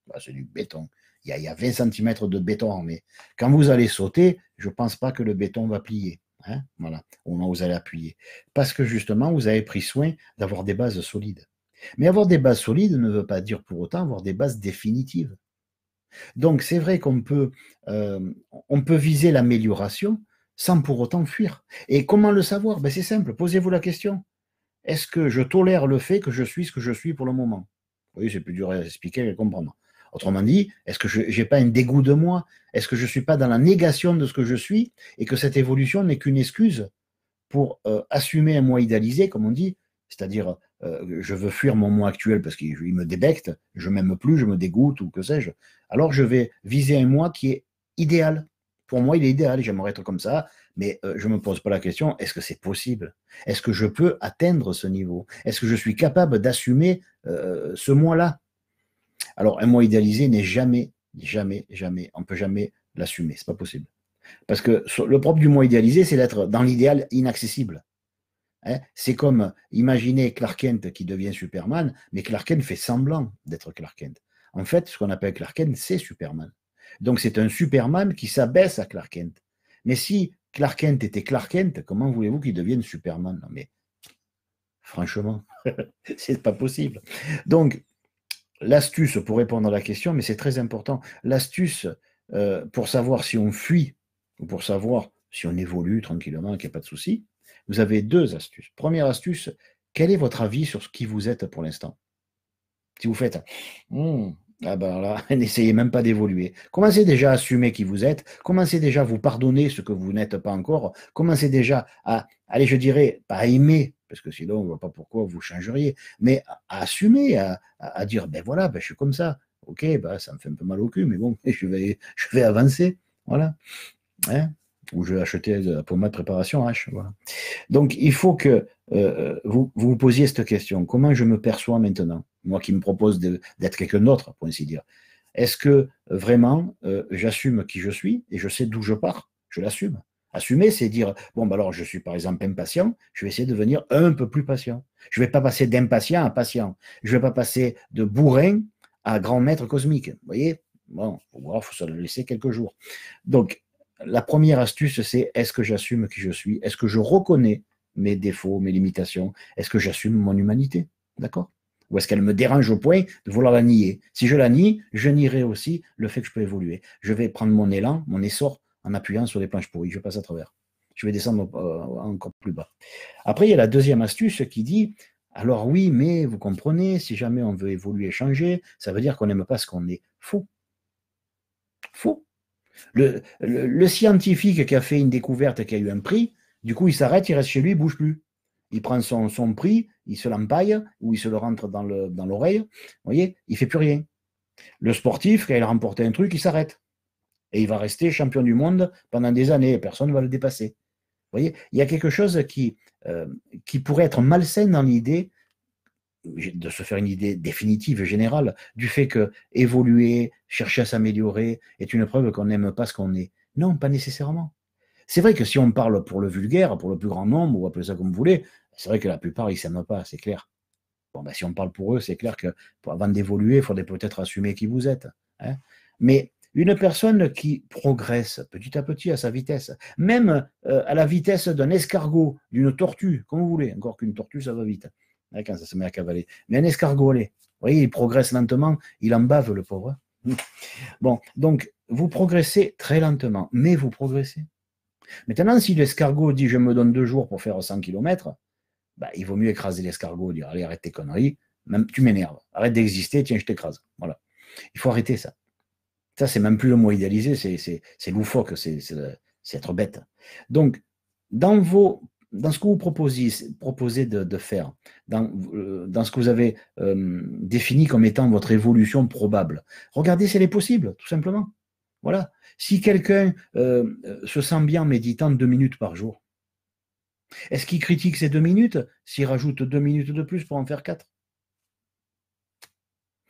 Ben, c'est du béton. Il y a 20 cm de béton, mais quand vous allez sauter, je ne pense pas que le béton va plier. Hein, voilà, au moment où vous allez appuyer. Parce que justement, vous avez pris soin d'avoir des bases solides. Mais avoir des bases solides ne veut pas dire pour autant avoir des bases définitives. Donc c'est vrai on peut viser l'amélioration sans pour autant fuir. Et comment le savoir? Ben, c'est simple, posez-vous la question. Est-ce que je tolère le fait que je suis ce que je suis pour le moment? Oui, c'est plus dur à expliquer qu'à comprendre. Autrement dit, est-ce que je n'ai pas un dégoût de moi? Est-ce que je ne suis pas dans la négation de ce que je suis et que cette évolution n'est qu'une excuse pour assumer un moi idéalisé, comme on dit, c'est-à-dire je veux fuir mon moi actuel parce qu'il me débecte, je m'aime plus, je me dégoûte ou que sais-je. Alors je vais viser un moi qui est idéal. Pour moi, il est idéal, j'aimerais être comme ça, mais je ne me pose pas la question, est-ce que c'est possible? Est-ce que je peux atteindre ce niveau? Est-ce que je suis capable d'assumer ce moi-là? Alors, un moi idéalisé n'est jamais, jamais, jamais, on ne peut jamais l'assumer, c'est pas possible. Parce que le propre du moi idéalisé, c'est d'être dans l'idéal inaccessible. Hein, c'est comme imaginer Clark Kent qui devient Superman, mais Clark Kent fait semblant d'être Clark Kent. En fait, ce qu'on appelle Clark Kent, c'est Superman. Donc c'est un Superman qui s'abaisse à Clark Kent. Mais si Clark Kent était Clark Kent, comment voulez-vous qu'il devienne Superman? Non mais franchement, c'est pas possible. Donc l'astuce pour répondre à la question, mais c'est très important, l'astuce pour savoir si on fuit ou pour savoir si on évolue tranquillement, qu'il n'y a pas de souci, vous avez deux astuces. Première astuce, quel est votre avis sur ce qui vous êtes pour l'instant? Si vous faites, ah ben là, n'essayez même pas d'évoluer. Commencez déjà à assumer qui vous êtes, commencez déjà à vous pardonner ce que vous n'êtes pas encore, commencez déjà à, allez, je dirais, pas à aimer, parce que sinon on ne voit pas pourquoi vous changeriez, mais à assumer, à dire, ben voilà, ben je suis comme ça. Ok, ben ça me fait un peu mal au cul, mais bon, je vais avancer. Voilà. Hein, ou je vais acheter la pommade préparation H. Voilà. Donc, il faut que vous posiez cette question. Comment je me perçois maintenant? Moi qui me propose d'être quelqu'un d'autre, pour ainsi dire. Est-ce que vraiment j'assume qui je suis et je sais d'où je pars? Je l'assume. Assumer, c'est dire, bon, bah alors je suis par exemple impatient, je vais essayer de devenir un peu plus patient. Je ne vais pas passer d'impatient à patient. Je ne vais pas passer de bourrin à grand maître cosmique. Vous voyez? Bon, il faut se le laisser quelques jours. Donc, la première astuce, c'est est-ce que j'assume qui je suis? Est-ce que je reconnais mes défauts, mes limitations? Est-ce que j'assume mon humanité? D'accord? Ou est-ce qu'elle me dérange au point de vouloir la nier? Si je la nie, je nierai aussi le fait que je peux évoluer. Je vais prendre mon élan, mon essor, en appuyant sur les planches pourries. Je passe à travers. Je vais descendre encore plus bas. Après, il y a la deuxième astuce qui dit, alors oui, mais vous comprenez, si jamais on veut évoluer, changer, ça veut dire qu'on n'aime pas ce qu'on est. Faux. Faux. Le scientifique qui a fait une découverte qui a eu un prix, du coup, il s'arrête, il reste chez lui, il ne bouge plus. Il prend son prix, il se l'empaille ou il se le rentre dans l'oreille. Vous voyez, il ne fait plus rien. Le sportif, quand il a remporté un truc, il s'arrête. Et il va rester champion du monde pendant des années. Personne ne va le dépasser. Vous voyez, il y a quelque chose qui pourrait être malsain dans l'idée de se faire une idée définitive, générale, du fait que évoluer, chercher à s'améliorer est une preuve qu'on n'aime pas ce qu'on est. Non, pas nécessairement. C'est vrai que si on parle pour le vulgaire, pour le plus grand nombre, ou appelez ça comme vous voulez, c'est vrai que la plupart, ils ne s'aiment pas, c'est clair. Bon, ben, si on parle pour eux, c'est clair que avant d'évoluer, il faudrait peut-être assumer qui vous êtes. Hein. Mais une personne qui progresse petit à petit à sa vitesse, même à la vitesse d'un escargot, d'une tortue, comme vous voulez, encore qu'une tortue, ça va vite, hein, quand ça se met à cavaler. Mais un escargot, vous voyez, il progresse lentement, il en bave, le pauvre. Bon, donc, vous progressez très lentement, mais vous progressez. Maintenant, si l'escargot dit je me donne 2 jours pour faire 100 km, bah, il vaut mieux écraser l'escargot, dire allez, arrête tes conneries, même tu m'énerves, arrête d'exister, tiens, je t'écrase. Voilà. Il faut arrêter ça. Ça, c'est même plus le mot idéalisé, c'est loufoque, c'est être bête. Donc, dans ce que vous proposez de faire, dans ce que vous avez défini comme étant votre évolution probable, regardez si elle est possible, tout simplement. Voilà. Si quelqu'un se sent bien en méditant 2 minutes par jour, est-ce qu'il critique ces 2 minutes s'il rajoute 2 minutes de plus pour en faire 4?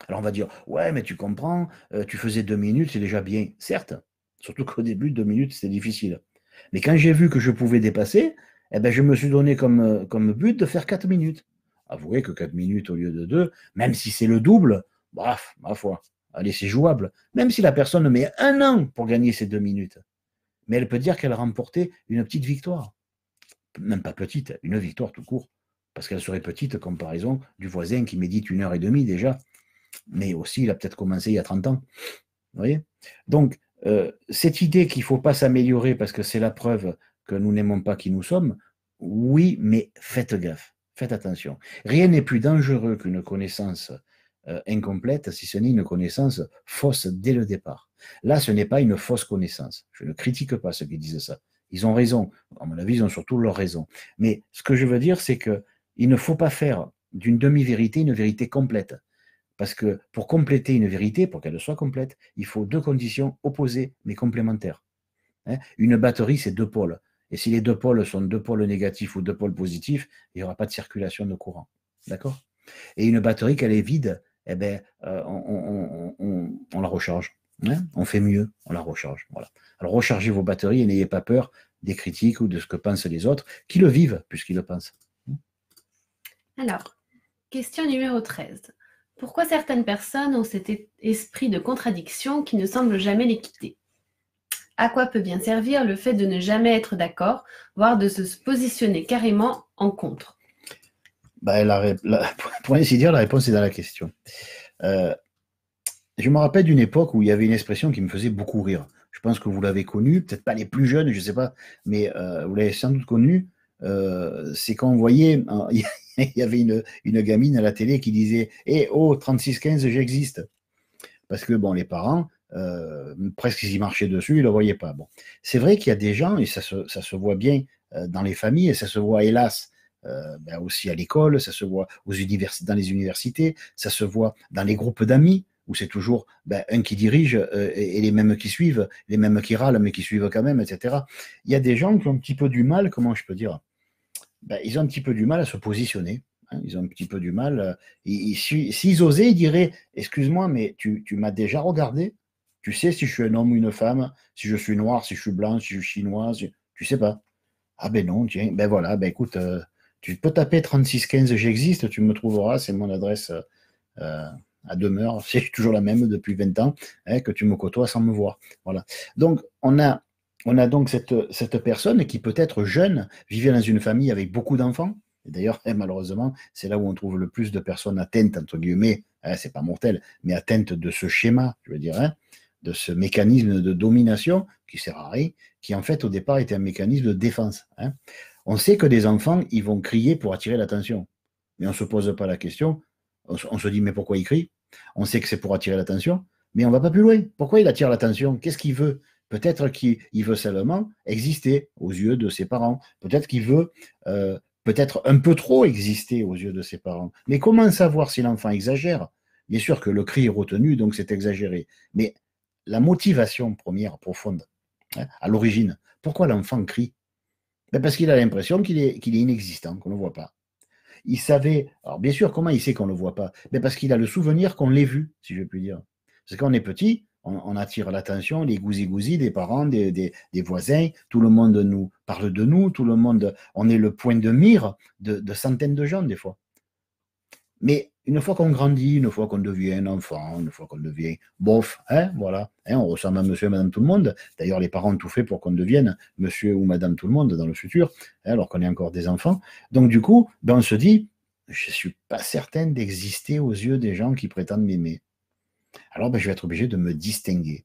Alors on va dire, ouais, mais tu comprends, tu faisais 2 minutes, c'est déjà bien. Certes, surtout qu'au début, 2 minutes, c'était difficile. Mais quand j'ai vu que je pouvais dépasser, eh ben, je me suis donné comme but de faire 4 minutes. Avouez que 4 minutes au lieu de 2, même si c'est le double, bref, ma foi, allez, c'est jouable. Même si la personne met 1 an pour gagner ces 2 minutes. Mais elle peut dire qu'elle a remporté une petite victoire. Même pas petite, une victoire tout court. parce qu'elle serait petite comparaison du voisin qui médite 1 heure et demie déjà, mais aussi il a peut-être commencé il y a 30 ans. Vous voyez? Donc, cette idée qu'il ne faut pas s'améliorer parce que c'est la preuve que nous n'aimons pas qui nous sommes, oui, mais faites gaffe, faites attention. Rien n'est plus dangereux qu'une connaissance incomplète, si ce n'est une connaissance fausse dès le départ. Là, ce n'est pas une fausse connaissance. Je ne critique pas ceux qui disent ça. Ils ont raison. À mon avis, ils ont surtout leur raison. Mais ce que je veux dire, c'est qu'il ne faut pas faire d'une demi-vérité une vérité complète. Parce que pour compléter une vérité, pour qu'elle soit complète, il faut deux conditions opposées mais complémentaires. Hein, une batterie, c'est deux pôles. Et si les deux pôles sont deux pôles négatifs ou deux pôles positifs, il n'y aura pas de circulation de courant. D'accord? Et une batterie, quand elle est vide, eh ben, on la recharge. Hein, on fait mieux, on la recharge. Voilà. Alors rechargez vos batteries et n'ayez pas peur des critiques ou de ce que pensent les autres, qui le vivent puisqu'ils le pensent. Alors, question numéro 13. Pourquoi certaines personnes ont cet esprit de contradiction qui ne semble jamais les quitter? À quoi peut bien servir le fait de ne jamais être d'accord, voire de se positionner carrément en contre? Pour ainsi dire, la réponse est dans la question. Je me rappelle d'une époque où il y avait une expression qui me faisait beaucoup rire. Je pense que vous l'avez connue, peut-être pas les plus jeunes, je ne sais pas, mais vous l'avez sans doute connue. C'est quand on voyait, il y avait une gamine à la télé qui disait Eh oh, 36-15, j'existe. Parce que bon, les parents, presque ils y marchaient dessus, ils ne le voyaient pas. Bon. C'est vrai qu'il y a des gens, et ça se voit bien dans les familles, et ça se voit hélas aussi à l'école, ça se voit dans les universités, ça se voit dans les groupes d'amis, où c'est toujours un qui dirige et les mêmes qui suivent, les mêmes qui râlent, mais qui suivent quand même, etc. Il y a des gens qui ont un petit peu du mal, comment je peux dire, ils ont un petit peu du mal à se positionner. Hein, ils ont un petit peu du mal. S'ils osaient, ils diraient excuse-moi, mais tu m'as déjà regardé? Tu sais si je suis un homme ou une femme, si je suis noir, si je suis blanc, si je suis chinois, tu sais pas. Ah ben non, tiens, ben voilà, ben écoute, tu peux taper 3615, j'existe, tu me trouveras, c'est mon adresse à demeure, c'est toujours la même depuis 20 ans, hein, que tu me côtoies sans me voir. Voilà. Donc, on a donc cette personne qui peut être jeune, vivait dans une famille avec beaucoup d'enfants. Et d'ailleurs, malheureusement, c'est là où on trouve le plus de personnes atteintes, entre guillemets, hein, c'est pas mortel, mais atteintes de ce schéma, je veux dire, hein, de ce mécanisme de domination qui sert à rien, qui en fait au départ était un mécanisme de défense. Hein. On sait que des enfants, ils vont crier pour attirer l'attention, mais on ne se pose pas la question. On se dit, mais pourquoi il crie? On sait que c'est pour attirer l'attention, mais on ne va pas plus loin. Pourquoi il attire l'attention? Qu'est-ce qu'il veut? Peut-être qu'il veut seulement exister aux yeux de ses parents. Peut-être qu'il veut peut-être un peu trop exister aux yeux de ses parents. Mais comment savoir si l'enfant exagère? Bien sûr que le cri est retenu, donc c'est exagéré. Mais la motivation première, profonde, hein, à l'origine, pourquoi l'enfant crie? Parce qu'il a l'impression qu'il est inexistant, qu'on ne le voit pas. Il savait, alors bien sûr, comment il sait qu'on ne le voit pas? Parce qu'il a le souvenir qu'on l'ait vu, si je puis dire. Parce que quand on est petit, on attire l'attention, les gousi-gousi des parents, des voisins, tout le monde nous parle de nous, tout le monde, on est le point de mire de centaines de gens des fois. Mais une fois qu'on grandit, une fois qu'on devient un enfant, une fois qu'on devient bof, hein, voilà, hein, on ressemble à monsieur et madame tout le monde. D'ailleurs, les parents ont tout fait pour qu'on devienne monsieur ou madame tout le monde dans le futur, hein, alors qu'on est encore des enfants. Donc, du coup, on se dit, je ne suis pas certaine d'exister aux yeux des gens qui prétendent m'aimer. Alors, je vais être obligé de me distinguer.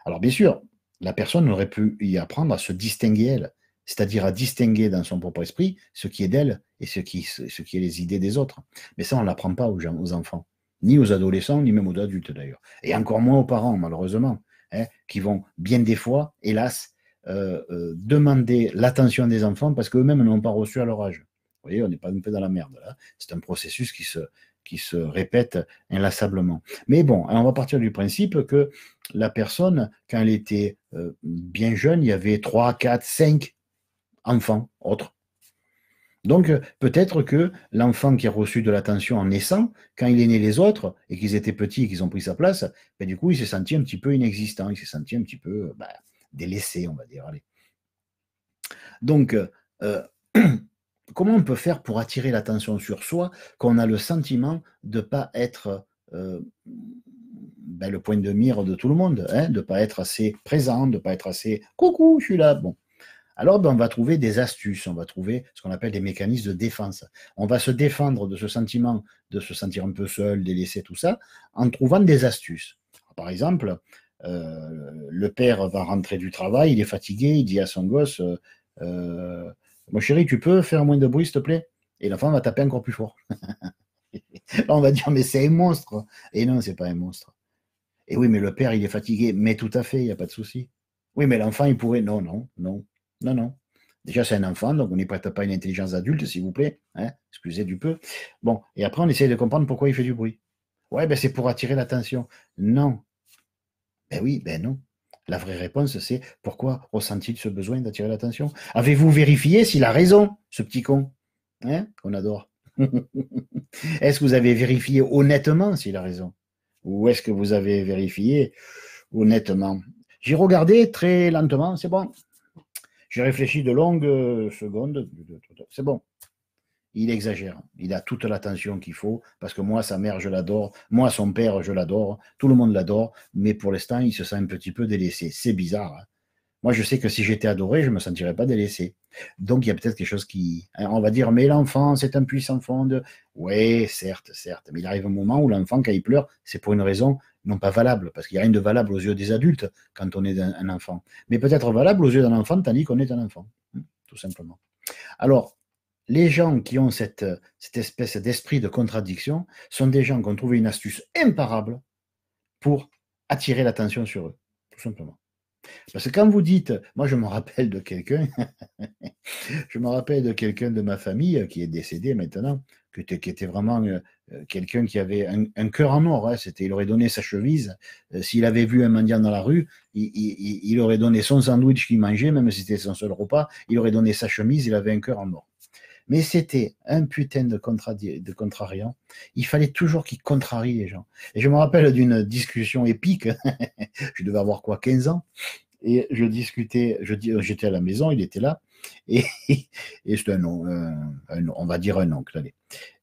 Alors, bien sûr, la personne aurait pu y apprendre à se distinguer elle, c'est-à-dire à distinguer dans son propre esprit ce qui est d'elle et ce qui est les idées des autres. Mais ça, on ne l'apprend pas aux enfants, ni aux adolescents, ni même aux adultes d'ailleurs. Et encore moins aux parents, malheureusement, hein, qui vont bien des fois, hélas, demander l'attention des enfants parce qu'eux-mêmes n'ont pas reçu à leur âge. Vous voyez, on n'est pas un peu dans la merde là. C'est un processus qui se répète inlassablement. Mais bon, on va partir du principe que la personne, quand elle était bien jeune, il y avait 3, 4, 5 enfants autres. Donc, peut-être que l'enfant qui a reçu de l'attention en naissant, quand il est né les autres, et qu'ils étaient petits et qu'ils ont pris sa place, du coup, il s'est senti un petit peu inexistant, il s'est senti un petit peu délaissé, on va dire. Allez. Donc, comment on peut faire pour attirer l'attention sur soi quand on a le sentiment de ne pas être le point de mire de tout le monde, hein, de ne pas être assez présent, de ne pas être assez « coucou, je suis là ». Bon. Alors, ben, on va trouver des astuces, on va trouver ce qu'on appelle des mécanismes de défense. On va se défendre de ce sentiment de se sentir un peu seul, délaissé, tout ça, en trouvant des astuces. Par exemple, le père va rentrer du travail, il est fatigué, il dit à son gosse, mon chéri, tu peux faire moins de bruit, s'il te plaît? Et l'enfant va taper encore plus fort. Là, on va dire, mais c'est un monstre. Et non, c'est pas un monstre. Et oui, mais le père, il est fatigué. Mais tout à fait, il n'y a pas de souci. Oui, mais l'enfant, il pourrait. Non, non, non, non, non. Déjà, c'est un enfant, donc on n'y prête pas une intelligence adulte, s'il vous plaît. Hein, excusez du peu. Bon, et après, on essaie de comprendre pourquoi il fait du bruit. Ouais, ben c'est pour attirer l'attention. Non. Ben oui, ben non. La vraie réponse, c'est pourquoi ressent-il ce besoin d'attirer l'attention? Avez-vous vérifié s'il a raison, ce petit con? Hein, qu'on adore. Est-ce que vous avez vérifié honnêtement s'il a raison? Ou est-ce que vous avez vérifié honnêtement? J'ai regardé très lentement, c'est bon. J'ai réfléchi de longues secondes, c'est bon. Il exagère. Il a toute l'attention qu'il faut, parce que moi, sa mère, je l'adore. Moi, son père, je l'adore. Tout le monde l'adore. Mais pour l'instant, il se sent un petit peu délaissé. C'est bizarre. Hein. Moi, je sais que si j'étais adoré, je ne me sentirais pas délaissé. Donc, il y a peut-être quelque chose qui... Alors, on va dire, mais l'enfant, c'est un puissant fond de... Oui, certes, certes. Mais il arrive un moment où l'enfant, quand il pleure, c'est pour une raison non pas valable, parce qu'il n'y a rien de valable aux yeux des adultes quand on est un enfant. Mais peut-être valable aux yeux d'un enfant, tandis qu'on est un enfant. Tout simplement. Alors, les gens qui ont cette espèce d'esprit de contradiction sont des gens qui ont trouvé une astuce imparable pour attirer l'attention sur eux, tout simplement. Parce que quand vous dites, moi je me rappelle de quelqu'un, je me rappelle de quelqu'un de ma famille qui est décédé maintenant, qui était vraiment quelqu'un qui avait un cœur en or. Hein, il aurait donné sa chevise. S'il avait vu un mendiant dans la rue, il aurait donné son sandwich qu'il mangeait, même si c'était son seul repas, il aurait donné sa chemise, il avait un cœur en or. Mais c'était un putain de contrariant. Il fallait toujours qu'il contrarie les gens. Et je me rappelle d'une discussion épique. Je devais avoir quoi, 15 ans. Et je discutais, j'étais à la maison, il était là. Et, et c'était on va dire un oncle. Allez.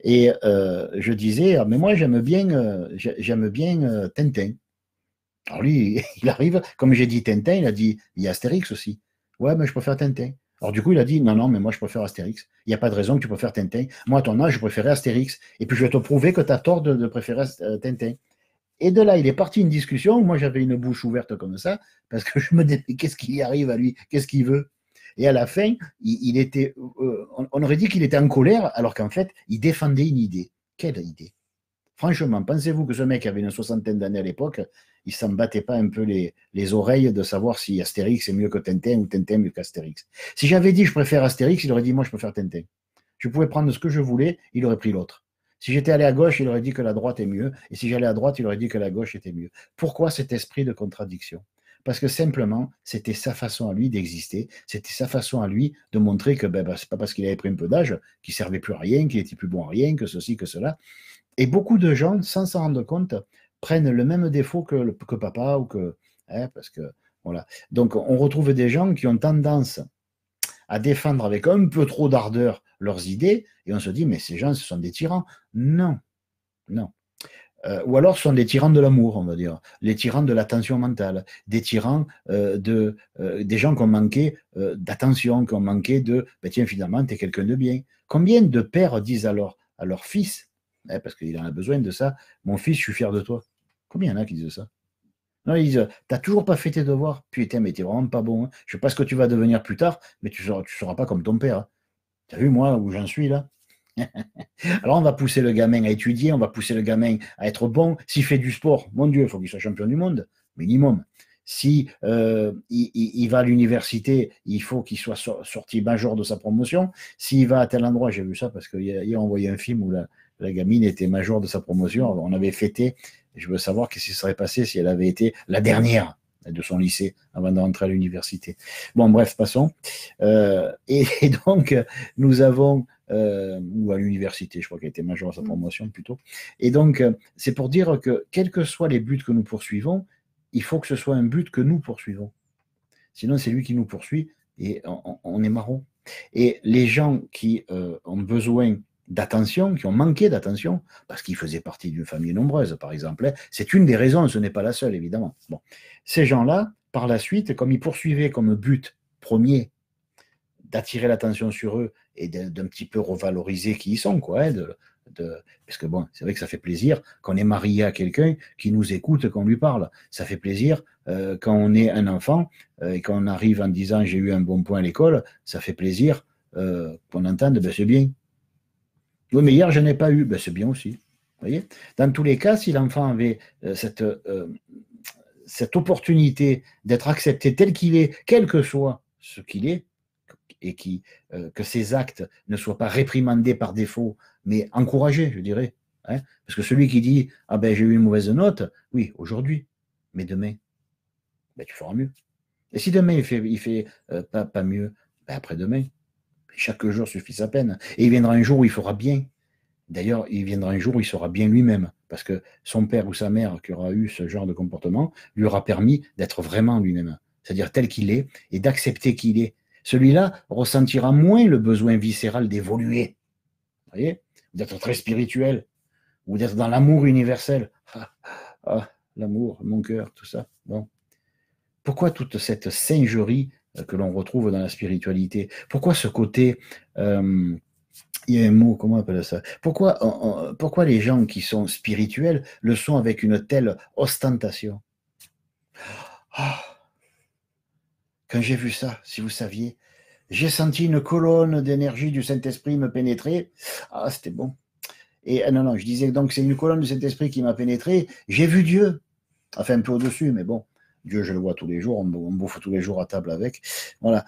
Et je disais, ah, mais moi j'aime bien Tintin. Alors lui, il arrive, comme j'ai dit Tintin, il a dit, il y a Astérix aussi. Ouais, mais je préfère Tintin. Alors du coup, il a dit, non, non, mais moi je préfère Astérix. Il n'y a pas de raison que tu préfères Tintin. Moi, à ton âge, je préférais Astérix. Et puis je vais te prouver que tu as tort de préférer Tintin. Et de là, il est parti une discussion. Moi, j'avais une bouche ouverte comme ça, parce que je me disais, qu'est-ce qui y arrive à lui? Qu'est-ce qu'il veut? Et à la fin, il était, on aurait dit qu'il était en colère, alors qu'en fait, il défendait une idée. Quelle idée? Franchement, pensez-vous que ce mec avait une soixantaine d'années à l'époque, il s'en battait pas un peu les oreilles de savoir si Astérix est mieux que Tintin ou Tintin mieux qu'Astérix. Si j'avais dit je préfère Astérix, il aurait dit moi je préfère Tintin. Je pouvais prendre ce que je voulais, il aurait pris l'autre. Si j'étais allé à gauche, il aurait dit que la droite est mieux, et si j'allais à droite, il aurait dit que la gauche était mieux. Pourquoi cet esprit de contradiction? Parce que simplement, c'était sa façon à lui d'exister, c'était sa façon à lui de montrer que c'est pas parce qu'il avait pris un peu d'âge qu'il servait plus à rien, qu'il était plus bon à rien, que ceci, que cela. Et beaucoup de gens, sans s'en rendre compte, prennent le même défaut que papa ou que. Hein, parce que. Voilà. Donc, on retrouve des gens qui ont tendance à défendre avec un peu trop d'ardeur leurs idées, et on se dit, mais ces gens, ce sont des tyrans. Non, non. Ou alors, ce sont des tyrans de l'amour, on va dire, les tyrans de l'attention mentale, des tyrans des gens qui ont manqué d'attention, qui ont manqué de, ben tiens, finalement, tu es quelqu'un de bien. Combien de pères disent alors à leur fils, hein, parce qu'il en a besoin de ça, mon fils, je suis fier de toi. Combien il y en a qui disent ça? Non, ils disent, t'as toujours pas fait tes devoirs. Putain, mais t'es vraiment pas bon. Hein. Je sais pas ce que tu vas devenir plus tard, mais tu seras pas comme ton père. Hein. T'as vu, moi, où j'en suis là? Alors, on va pousser le gamin à étudier, on va pousser le gamin à être bon. S'il fait du sport, mon Dieu, il faut qu'il soit champion du monde, minimum. Si il va à l'université, il faut qu'il soit sorti major de sa promotion. S'il va à tel endroit, j'ai vu ça parce qu'il a envoyé un film où la gamine était major de sa promotion. On avait fêté. Je veux savoir qu'est-ce qui serait passé si elle avait été la dernière de son lycée avant d'entrer à l'université. Bon, bref, passons. Et donc, nous avons ou à l'université, je crois qu'elle était majeure à sa promotion plutôt. Et donc, c'est pour dire que quels que soient les buts que nous poursuivons, il faut que ce soit un but que nous poursuivons. Sinon, c'est lui qui nous poursuit et on est marron. Et les gens qui ont besoin d'attention, qui ont manqué d'attention, parce qu'ils faisaient partie d'une famille nombreuse, par exemple, hein, c'est une des raisons, ce n'est pas la seule, évidemment. Bon. Ces gens-là, par la suite, comme ils poursuivaient comme but premier d'attirer l'attention sur eux et d'un petit peu revaloriser qui ils sont, quoi. Hein, parce que bon, c'est vrai que ça fait plaisir qu'on est marié à quelqu'un qui nous écoute, qu'on lui parle. Ça fait plaisir quand on est un enfant et qu'on arrive en disant j'ai eu un bon point à l'école, ça fait plaisir qu'on entende, ben, c'est bien. Oui, mais hier, je n'ai pas eu, ben, c'est bien aussi. Vous voyez, dans tous les cas, si l'enfant avait cette opportunité d'être accepté tel qu'il est, quel que soit ce qu'il est, et que ses actes ne soient pas réprimandés par défaut, mais encouragés, je dirais. Hein. Parce que celui qui dit « Ah ben j'ai eu une mauvaise note », oui, aujourd'hui, mais demain, ben, tu feras mieux. Et si demain il fait pas mieux, ben, après-demain, chaque jour suffit sa peine. Et il viendra un jour où il fera bien. D'ailleurs, il viendra un jour où il sera bien lui-même, parce que son père ou sa mère qui aura eu ce genre de comportement lui aura permis d'être vraiment lui-même, c'est-à-dire tel qu'il est, et d'accepter qu'il est. Celui-là ressentira moins le besoin viscéral d'évoluer, vous voyez, d'être très spirituel, ou d'être dans l'amour universel. L'amour, mon cœur, tout ça. Bon. Pourquoi toute cette singerie que l'on retrouve dans la spiritualité? Pourquoi ce côté... il y a un mot, comment on appelle ça? Pourquoi les gens qui sont spirituels le sont avec une telle ostentation? Quand j'ai vu ça, si vous saviez, j'ai senti une colonne d'énergie du Saint-Esprit me pénétrer. Ah, c'était bon. Et non, je disais donc c'est une colonne du Saint-Esprit qui m'a pénétré. J'ai vu Dieu. Enfin, un peu au-dessus, mais bon. Dieu, je le vois tous les jours. On bouffe tous les jours à table avec. Voilà.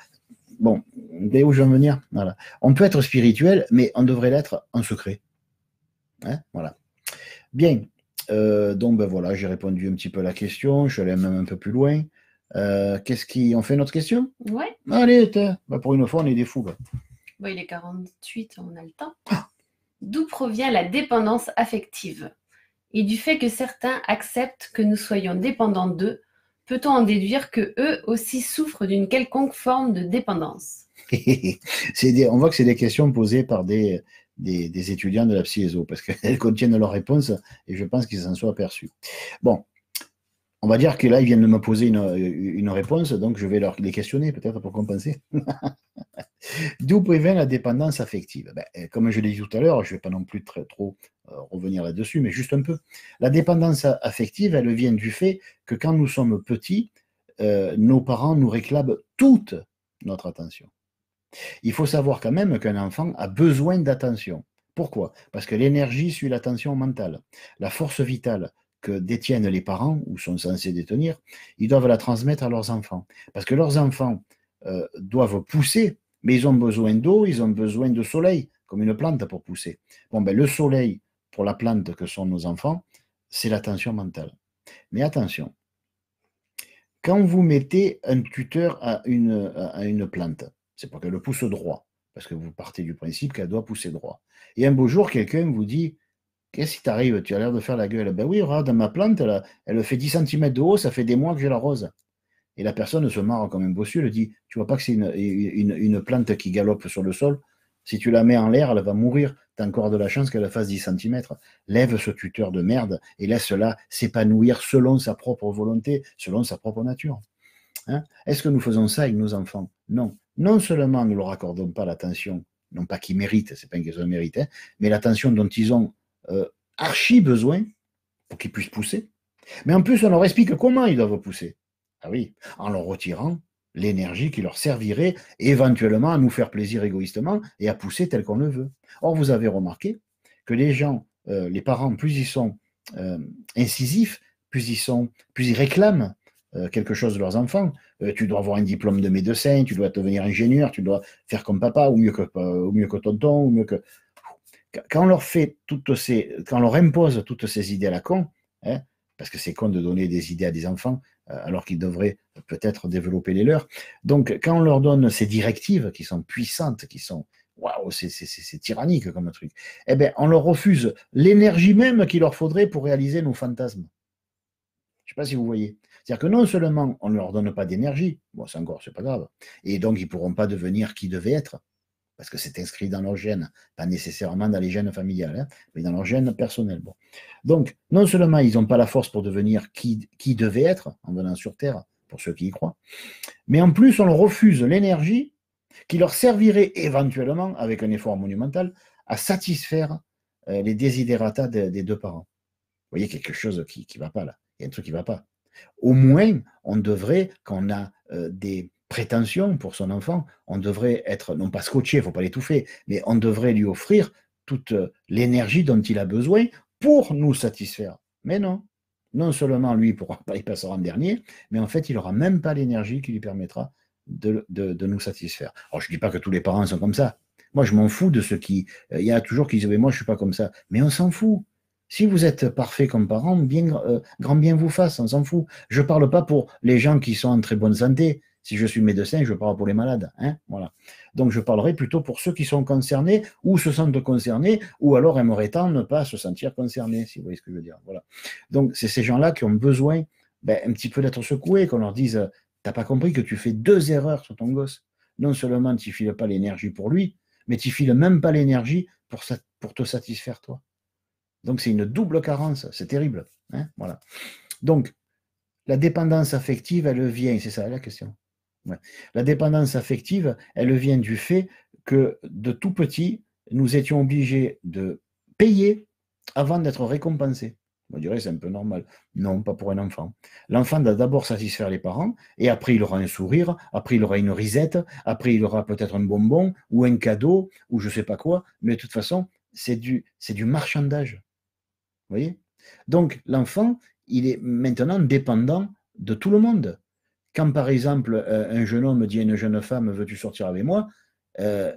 Bon, vous voyez où je veux en venir? Voilà. On peut être spirituel, mais on devrait l'être en secret. Hein, voilà. Bien. Donc, ben voilà, j'ai répondu un petit peu à la question. Je suis allé même un peu plus loin. On fait notre question? Ouais. Allez, pour une fois, on est des fous. Bon, il est 48, on a le temps. D'où provient la dépendance affective? Et du fait que certains acceptent que nous soyons dépendants d'eux, peut-on en déduire que eux aussi souffrent d'une quelconque forme de dépendance? On voit que c'est des questions posées par des étudiants de la psy-éso, parce qu'elles contiennent leurs réponses, et je pense qu'ils s'en sont aperçus. Bon, on va dire que là, ils viennent de me poser une réponse, donc je vais les questionner peut-être pour compenser. D'où provient la dépendance affective? Comme je l'ai dit tout à l'heure, je ne vais pas non plus trop revenir là-dessus, mais juste un peu. La dépendance affective, elle vient du fait que quand nous sommes petits, nos parents nous réclament toute notre attention. Il faut savoir quand même qu'un enfant a besoin d'attention. Pourquoi? Parce que l'énergie suit l'attention mentale. La force vitale que détiennent les parents, ou sont censés détenir, ils doivent la transmettre à leurs enfants. Parce que leurs enfants doivent pousser, mais ils ont besoin d'eau, ils ont besoin de soleil, comme une plante pour pousser. Bon, le soleil, pour la plante que sont nos enfants, c'est l'attention mentale. Mais attention, quand vous mettez un tuteur à une plante, c'est pour qu'elle pousse droit, parce que vous partez du principe qu'elle doit pousser droit. Et un beau jour, quelqu'un vous dit, qu'est-ce qui t'arrive? Tu as l'air de faire la gueule. Ben oui, regarde, ma plante, elle fait 10 cm de haut, ça fait des mois que je l'arrose. Et la personne se marre comme un bossu, elle dit, tu vois pas que c'est une plante qui galope sur le sol? Si tu la mets en l'air, elle va mourir. Tu as encore de la chance qu'elle fasse 10 cm. Lève ce tuteur de merde et laisse-la s'épanouir selon sa propre volonté, selon sa propre nature. Hein? Est-ce que nous faisons ça avec nos enfants? Non. Non seulement nous ne leur accordons pas l'attention, non pas qu'ils méritent, c'est pas une question de mérite, hein, mais l'attention dont ils ont archi besoin pour qu'ils puissent pousser. Mais en plus, on leur explique comment ils doivent pousser. Ah oui, en leur retirant l'énergie qui leur servirait éventuellement à nous faire plaisir égoïstement et à pousser tel qu'on le veut. Or, vous avez remarqué que les gens, les parents, plus ils sont incisifs, plus ils réclament quelque chose de leurs enfants. Tu dois avoir un diplôme de médecin, tu dois devenir ingénieur, tu dois faire comme papa, ou mieux que tonton, ou mieux que... Quand on leur impose toutes ces idées à la con, hein, parce que c'est con de donner des idées à des enfants, alors qu'ils devraient peut-être développer les leurs. Donc, quand on leur donne ces directives qui sont puissantes, qui sont, waouh, c'est tyrannique comme truc, eh bien, on leur refuse l'énergie même qu'il leur faudrait pour réaliser nos fantasmes. Je ne sais pas si vous voyez. C'est-à-dire que non seulement on ne leur donne pas d'énergie, bon, c'est pas grave, et donc ils ne pourront pas devenir qui devaient être, parce que c'est inscrit dans leur gène, pas nécessairement dans les gènes familiales, hein, mais dans leur gène personnel. Bon. Donc, non seulement ils n'ont pas la force pour devenir qui devaient être en venant sur Terre, pour ceux qui y croient, mais en plus on leur refuse l'énergie qui leur servirait éventuellement, avec un effort monumental, à satisfaire les desiderata des deux parents. Vous voyez quelque chose qui ne va pas là. Il y a un truc qui ne va pas. Au moins, on devrait, quand on a des prétentions pour son enfant, on devrait être, non pas scotché, il ne faut pas l'étouffer, mais on devrait lui offrir toute l'énergie dont il a besoin pour nous satisfaire. Mais non. Non seulement lui, il passera en dernier, mais en fait, il n'aura même pas l'énergie qui lui permettra de nous satisfaire. Alors, je ne dis pas que tous les parents sont comme ça. Moi, je m'en fous de ceux qui... Il y a toujours qui disent, mais moi, je ne suis pas comme ça. Mais on s'en fout. Si vous êtes parfait comme parent, grand bien vous fasse, on s'en fout. Je ne parle pas pour les gens qui sont en très bonne santé. Si je suis médecin, je parle pour les malades. Hein, voilà. Donc je parlerai plutôt pour ceux qui sont concernés ou se sentent concernés ou alors aimeraient tant ne pas se sentir concernés, si vous voyez ce que je veux dire. Voilà. Donc c'est ces gens-là qui ont besoin un petit peu d'être secoués, qu'on leur dise t'as pas compris que tu fais 2 erreurs sur ton gosse. Non seulement tu ne files pas l'énergie pour lui, mais tu ne files même pas l'énergie pour te satisfaire toi. Donc c'est une double carence, c'est terrible. Hein, voilà. Donc la dépendance affective, elle vient, c'est ça la question. Ouais. La dépendance affective, elle vient du fait que de tout petit, nous étions obligés de payer avant d'être récompensés. On dirait c'est un peu normal. Non, pas pour un enfant. L'enfant doit d'abord satisfaire les parents, et après il aura un sourire, après il aura une risette, après il aura peut-être un bonbon, ou un cadeau, ou je ne sais pas quoi, mais de toute façon, c'est du marchandage. Vous voyez? Donc l'enfant, il est maintenant dépendant de tout le monde. Quand par exemple un jeune homme dit à une jeune femme veux-tu sortir avec moi,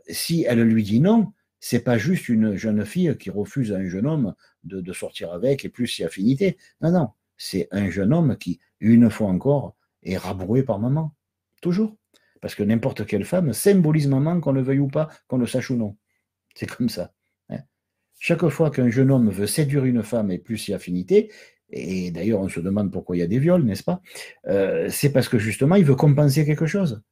si elle lui dit non, c'est pas juste une jeune fille qui refuse à un jeune homme de sortir avec et plus si affinité. Non, non, c'est un jeune homme qui, une fois encore, est rabroué par maman. Toujours. Parce que n'importe quelle femme symbolise maman, qu'on le veuille ou pas, qu'on le sache ou non. C'est comme ça. Hein. Chaque fois qu'un jeune homme veut séduire une femme et plus si affinité, et d'ailleurs on se demande pourquoi il y a des viols, n'est-ce pas? C'est parce que justement il veut compenser quelque chose.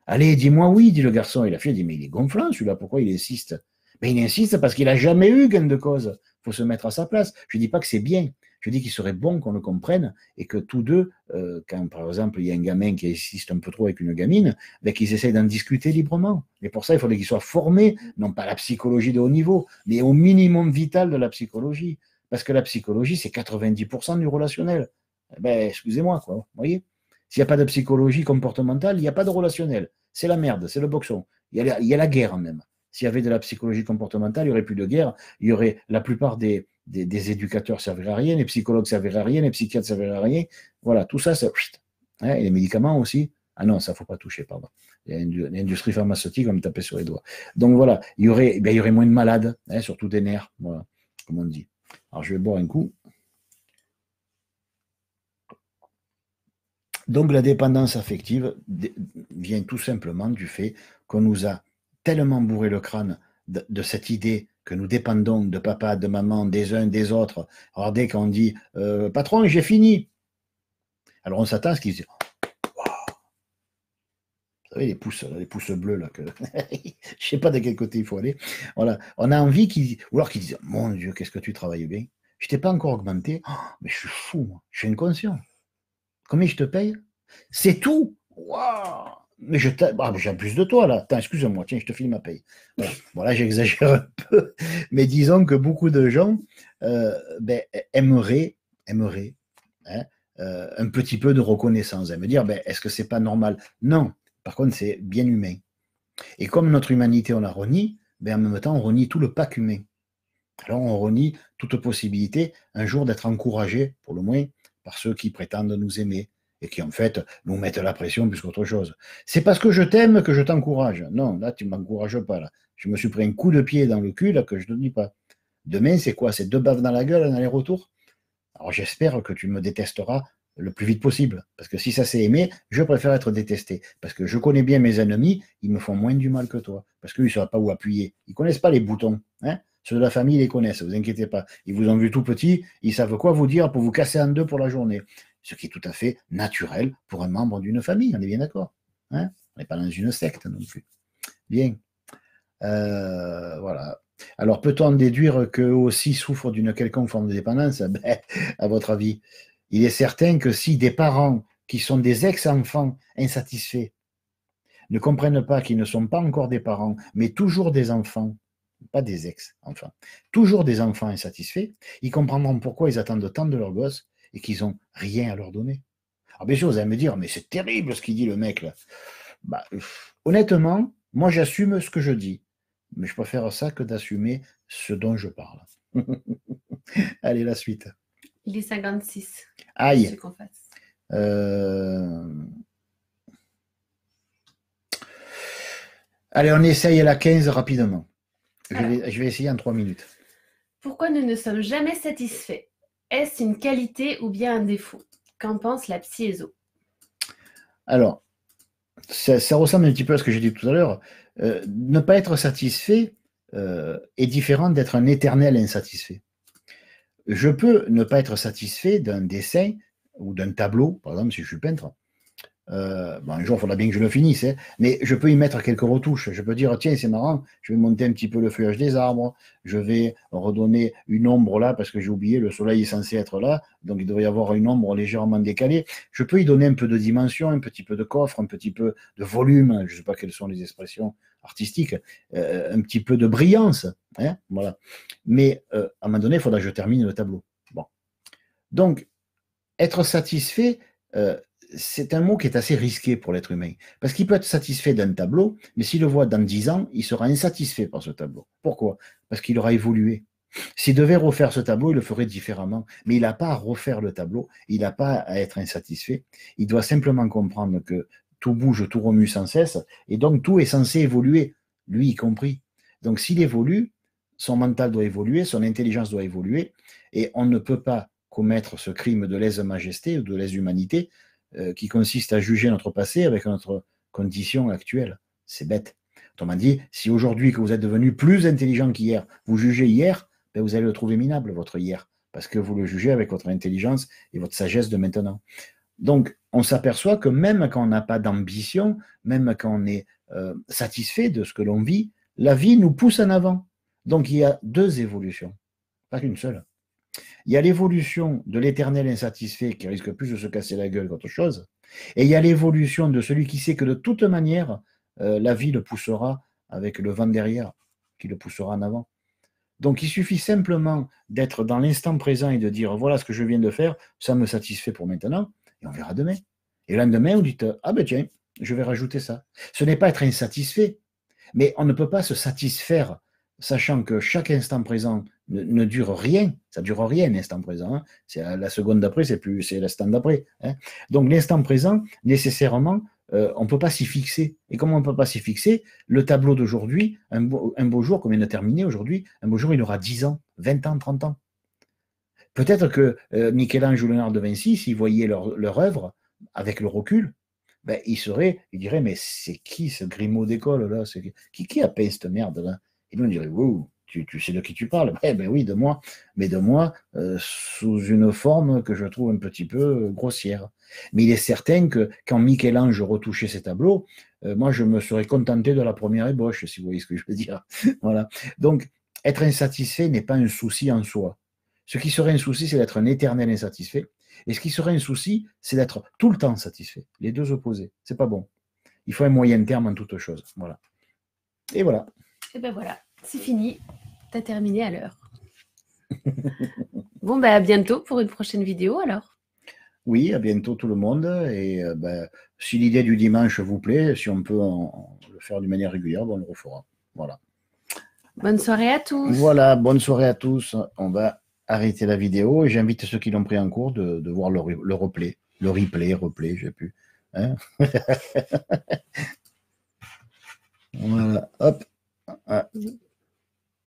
Allez, dis-moi oui, dit le garçon. Et la fille dit, mais il est gonflant celui-là, pourquoi il insiste? Mais il insiste parce qu'il n'a jamais eu gain de cause. Il faut se mettre à sa place. Je ne dis pas que c'est bien. Je dis qu'il serait bon qu'on le comprenne et que tous deux, quand par exemple il y a un gamin qui insiste un peu trop avec une gamine, qu'ils essayent d'en discuter librement. Et pour ça, il faudrait qu'ils soient formés, non pas à la psychologie de haut niveau, mais au minimum vital de la psychologie. Parce que la psychologie, c'est 90% du relationnel. Excusez-moi, quoi. Vous voyez? S'il n'y a pas de psychologie comportementale, il n'y a pas de relationnel. C'est la merde, c'est le boxon. Il y a la guerre même. S'il y avait de la psychologie comportementale, il n'y aurait plus de guerre. Il y aurait la plupart des éducateurs ne serviraient à rien, les psychologues ne serviraient à rien, les psychiatres ne serviraient à rien. Voilà, tout ça, c'est... Hein, et les médicaments aussi. Ah non, ça ne faut pas toucher, pardon. L'industrie pharmaceutique va me taper sur les doigts. Donc voilà, il y aurait moins de malades, hein, surtout des nerfs, voilà, comme on dit. Alors je vais boire un coup. Donc la dépendance affective vient tout simplement du fait qu'on nous a tellement bourré le crâne de cette idée que nous dépendons de papa, de maman, des uns, des autres. Alors dès qu'on dit « Patron, j'ai fini », alors on s'attend à ce qu'ils disent wow. Vous savez, les pouces bleus, là, que je ne sais pas de quel côté il faut aller. Voilà. On a envie ou alors qu'ils disent « Mon Dieu, qu'est-ce que tu travailles bien. Je ne t'ai pas encore augmenté. Oh, mais je suis fou, moi. Je suis inconscient. Combien je te paye? C'est tout. Waouh. Mais j'abuse de toi, là. Attends, excuse-moi, tiens, je te file ma paye. Voilà, bon, là, j'exagère un peu. Mais disons que beaucoup de gens aimeraient hein, un petit peu de reconnaissance. Et me dire, est-ce que c'est pas normal? Non. Par contre, c'est bien humain. Et comme notre humanité, on la renie, en même temps, on renie tout le pack humain. Alors, on renie toute possibilité un jour d'être encouragé, pour le moins, par ceux qui prétendent nous aimer et qui, en fait, nous mettent la pression plus qu'autre chose. C'est parce que je t'aime que je t'encourage. Non, là, tu ne m'encourages pas. Là. Je me suis pris un coup de pied dans le cul, là, que je ne te dis pas. Demain, c'est quoi? C'est 2 baffes dans la gueule, un aller-retour? Alors, j'espère que tu me détesteras le plus vite possible. Parce que si ça s'est aimé, je préfère être détesté. Parce que je connais bien mes ennemis, ils me font moins du mal que toi. Parce qu'eux, ils ne savent pas où appuyer. Ils ne connaissent pas les boutons. Hein? Ceux de la famille les connaissent, ne vous inquiétez pas. Ils vous ont vu tout petit, ils savent quoi vous dire pour vous casser en deux pour la journée. Ce qui est tout à fait naturel pour un membre d'une famille, on est bien d'accord. Hein? On n'est pas dans une secte non plus. Bien. Voilà. Alors, peut-on déduire qu'eux aussi souffrent d'une quelconque forme de dépendance? À votre avis, il est certain que si des parents qui sont des ex-enfants insatisfaits ne comprennent pas qu'ils ne sont pas encore des parents, mais toujours des enfants, pas des ex-enfants, toujours des enfants insatisfaits, ils comprendront pourquoi ils attendent tant de leurs gosses et qu'ils n'ont rien à leur donner. Alors bien sûr, vous allez me dire, mais c'est terrible ce qu'il dit le mec là. Bah, honnêtement, moi j'assume ce que je dis, mais je préfère ça que d'assumer ce dont je parle. Allez, la suite. Il est 56. Aïe. Qu'on fasse. Allez, on essaye la 15 rapidement. Je vais essayer en 3 minutes. Pourquoi nous ne sommes jamais satisfaits? Est-ce une qualité ou bien un défaut? Qu'en pense la psy ESO? Alors, ça ressemble un petit peu à ce que j'ai dit tout à l'heure. Ne pas être satisfait est différent d'être un éternel insatisfait. Je peux ne pas être satisfait d'un dessin ou d'un tableau, par exemple, si je suis peintre. Un jour, il faudra bien que je le finisse, hein, mais je peux y mettre quelques retouches. Je peux dire, tiens, c'est marrant, je vais monter un petit peu le feuillage des arbres, je vais redonner une ombre là, parce que j'ai oublié, le soleil est censé être là, donc il devrait y avoir une ombre légèrement décalée. Je peux y donner un peu de dimension, un petit peu de coffre, un petit peu de volume, je ne sais pas quelles sont les expressions artistiques, un petit peu de brillance, hein, voilà. Mais à un moment donné, il faudra que je termine le tableau. Bon. Donc, être satisfait, c'est un mot qui est assez risqué pour l'être humain. Parce qu'il peut être satisfait d'un tableau, mais s'il le voit dans 10 ans, il sera insatisfait par ce tableau. Pourquoi? Parce qu'il aura évolué. S'il devait refaire ce tableau, il le ferait différemment. Mais il n'a pas à refaire le tableau, il n'a pas à être insatisfait. Il doit simplement comprendre que tout bouge, tout remue sans cesse, et donc tout est censé évoluer, lui y compris. Donc s'il évolue, son mental doit évoluer, son intelligence doit évoluer, et on ne peut pas commettre ce crime de lèse-majesté ou de lèse-humanité qui consiste à juger notre passé avec notre condition actuelle. C'est bête. Autrement dit, si aujourd'hui que vous êtes devenu plus intelligent qu'hier, vous jugez hier, ben vous allez le trouver minable, votre hier, parce que vous le jugez avec votre intelligence et votre sagesse de maintenant. Donc, on s'aperçoit que même quand on n'a pas d'ambition, même quand on est satisfait de ce que l'on vit, la vie nous pousse en avant. Donc, il y a 2 évolutions, pas qu'une seule. Il y a l'évolution de l'éternel insatisfait qui risque plus de se casser la gueule qu'autre chose, et il y a l'évolution de celui qui sait que de toute manière, la vie le poussera avec le vent derrière, qui le poussera en avant. Donc il suffit simplement d'être dans l'instant présent et de dire, voilà ce que je viens de faire, ça me satisfait pour maintenant, et on verra demain. Et le lendemain, vous dites, ah ben tiens, je vais rajouter ça. Ce n'est pas être insatisfait, mais on ne peut pas se satisfaire, sachant que chaque instant présent ne dure rien, ça ne dure rien l'instant présent, hein. C'est la seconde d'après, c'est l'instant d'après, hein. Donc l'instant présent, nécessairement, on ne peut pas s'y fixer. Et comme on ne peut pas s'y fixer, le tableau d'aujourd'hui, un beau jour, comme il vient de terminer aujourd'hui, un beau jour, il aura 10 ans, 20 ans, 30 ans. Peut-être que Michel-Ange ou Léonard de Vinci, s'ils voyaient leur œuvre, avec le recul, ben, il dirait, mais c'est qui ce Grimaud d'école là? Qui a peint cette merde là? Et nous on dirait, wow, tu sais de qui tu parles? Eh ben oui, de moi, mais de moi sous une forme que je trouve un petit peu grossière. Mais il est certain que quand Michel-Ange retouchait ses tableaux, moi je me serais contenté de la première ébauche, si vous voyez ce que je veux dire. Voilà. Donc, être insatisfait n'est pas un souci en soi. Ce qui serait un souci, c'est d'être un éternel insatisfait. Et ce qui serait un souci, c'est d'être tout le temps satisfait. Les 2 opposés. C'est pas bon. Il faut un moyen terme en toute chose. Voilà. Et voilà. Et ben voilà, c'est fini. T'as terminé à l'heure. Bon, ben à bientôt pour une prochaine vidéo alors. Oui, à bientôt tout le monde. Et si l'idée du dimanche vous plaît, si on peut le faire d'une manière régulière, on le refera. Voilà. Bonne soirée à tous. Voilà, bonne soirée à tous. On va arrêter la vidéo et j'invite ceux qui l'ont pris en cours de voir le replay. Le replay, je sais plus. Hein. Voilà, hop. Ah.